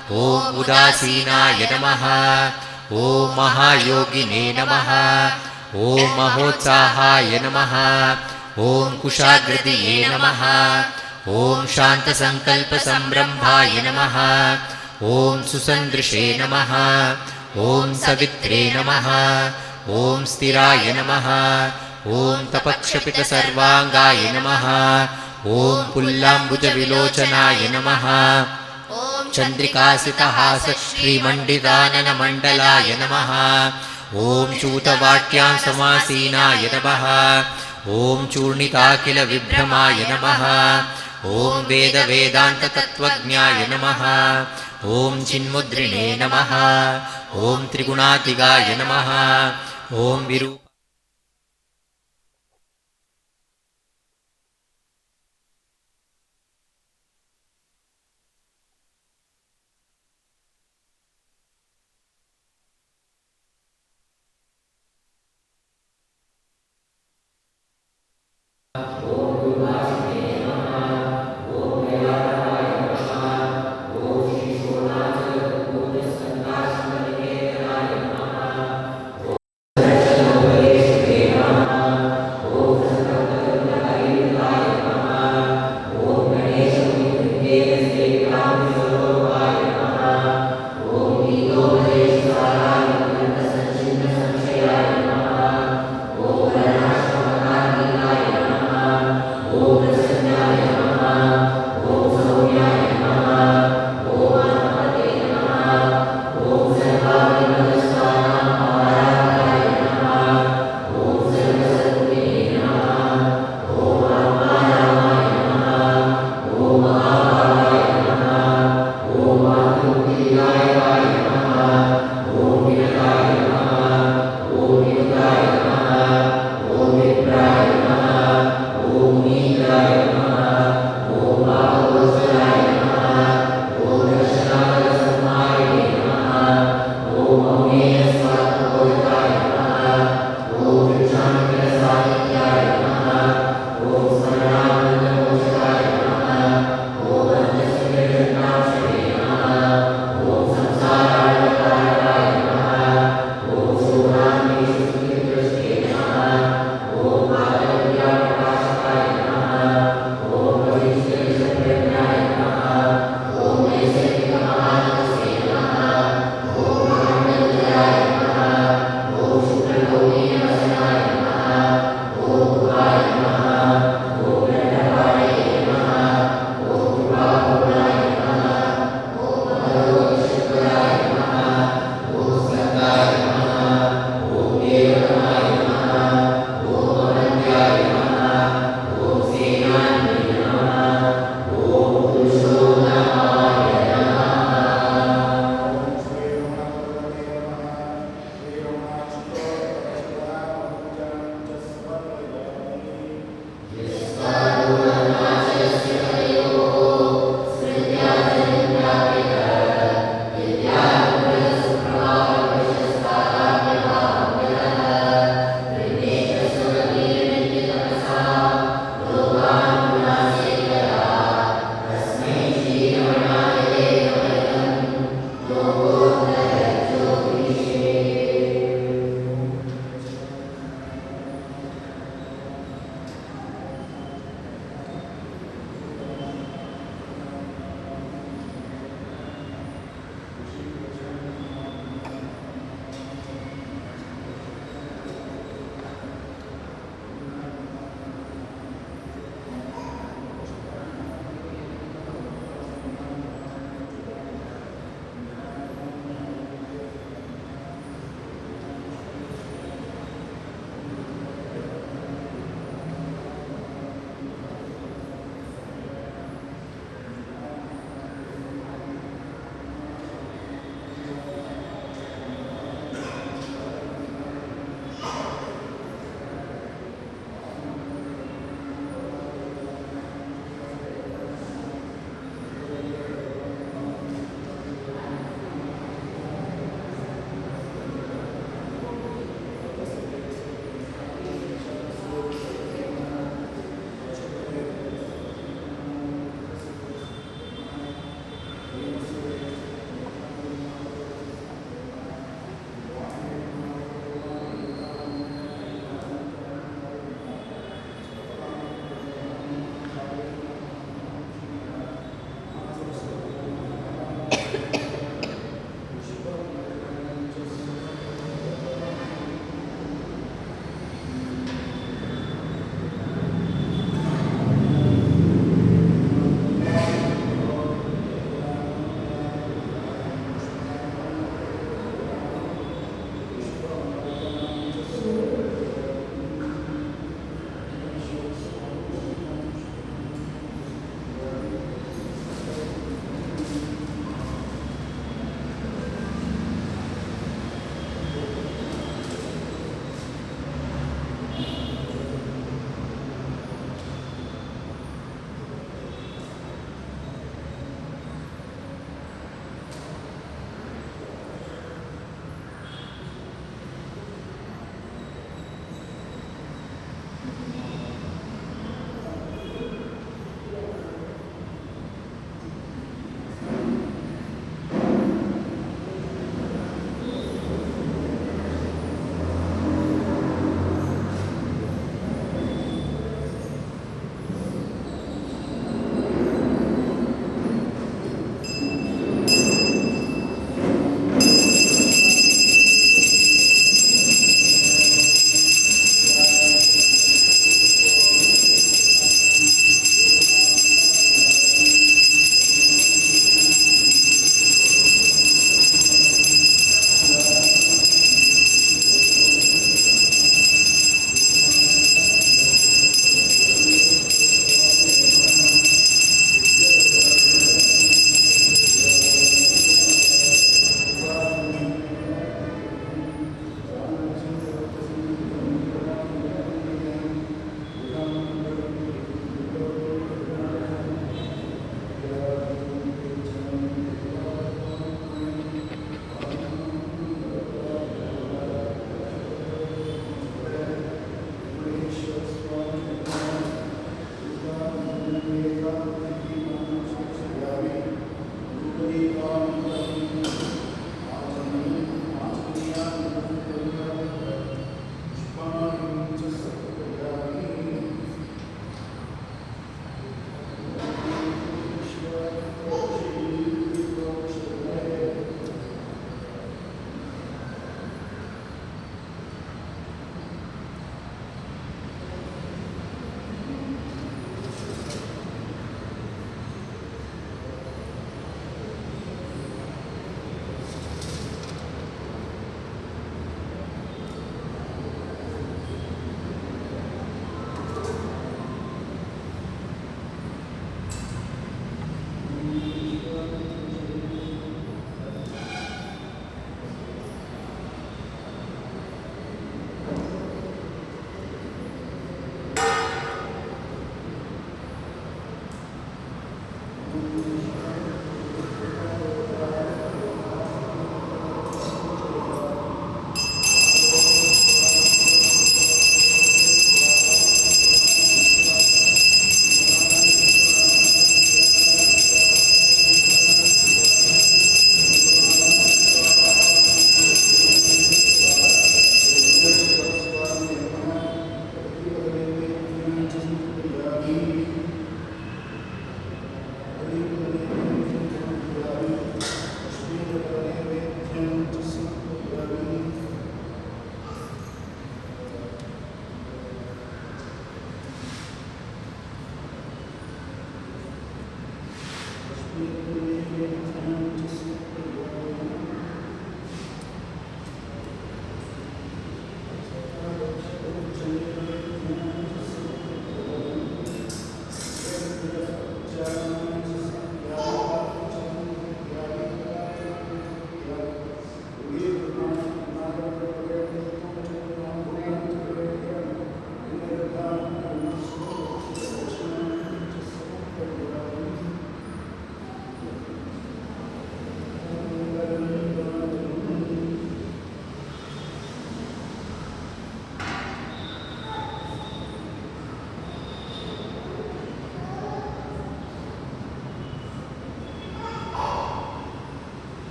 ॐ उदासीनाय नमः ॐ महायोगिने नमः ॐ महोत्साहाय नमः ॐ कुशाग्रदिये नमः ॐ शान्तसङ्कल्पसंरम्भाय नमः ॐ सुसन्दृशे नमः ॐ सवित्रे नमः ॐ स्थिराय नमः ॐ तपक्षपितसर्वाङ्गाय नमः ॐ पुल्लाम्बुजविलोचनाय नमः ॐ चन्द्रिकासितहास श्रीमण्डिताननमण्डलाय नमः ॐ चूतवाट्यां समासीनाय नमः ॐ चूर्णिकाखिलविभ्रमाय नमः ॐ वेदवेदान्ततत्त्वज्ञाय नमः ॐ चिन्मुद्रिणे नमः ॐ त्रिगुणातिगाय नमः ॐ विरूप ॐ Kavita,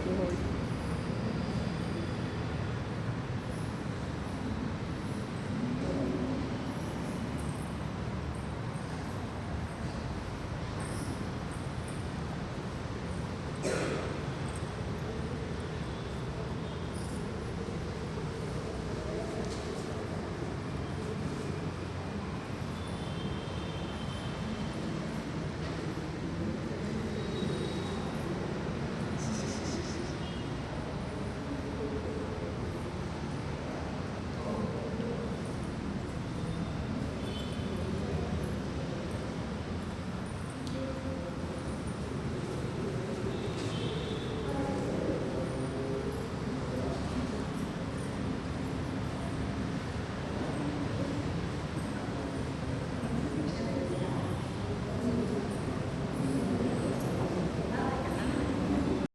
you hold.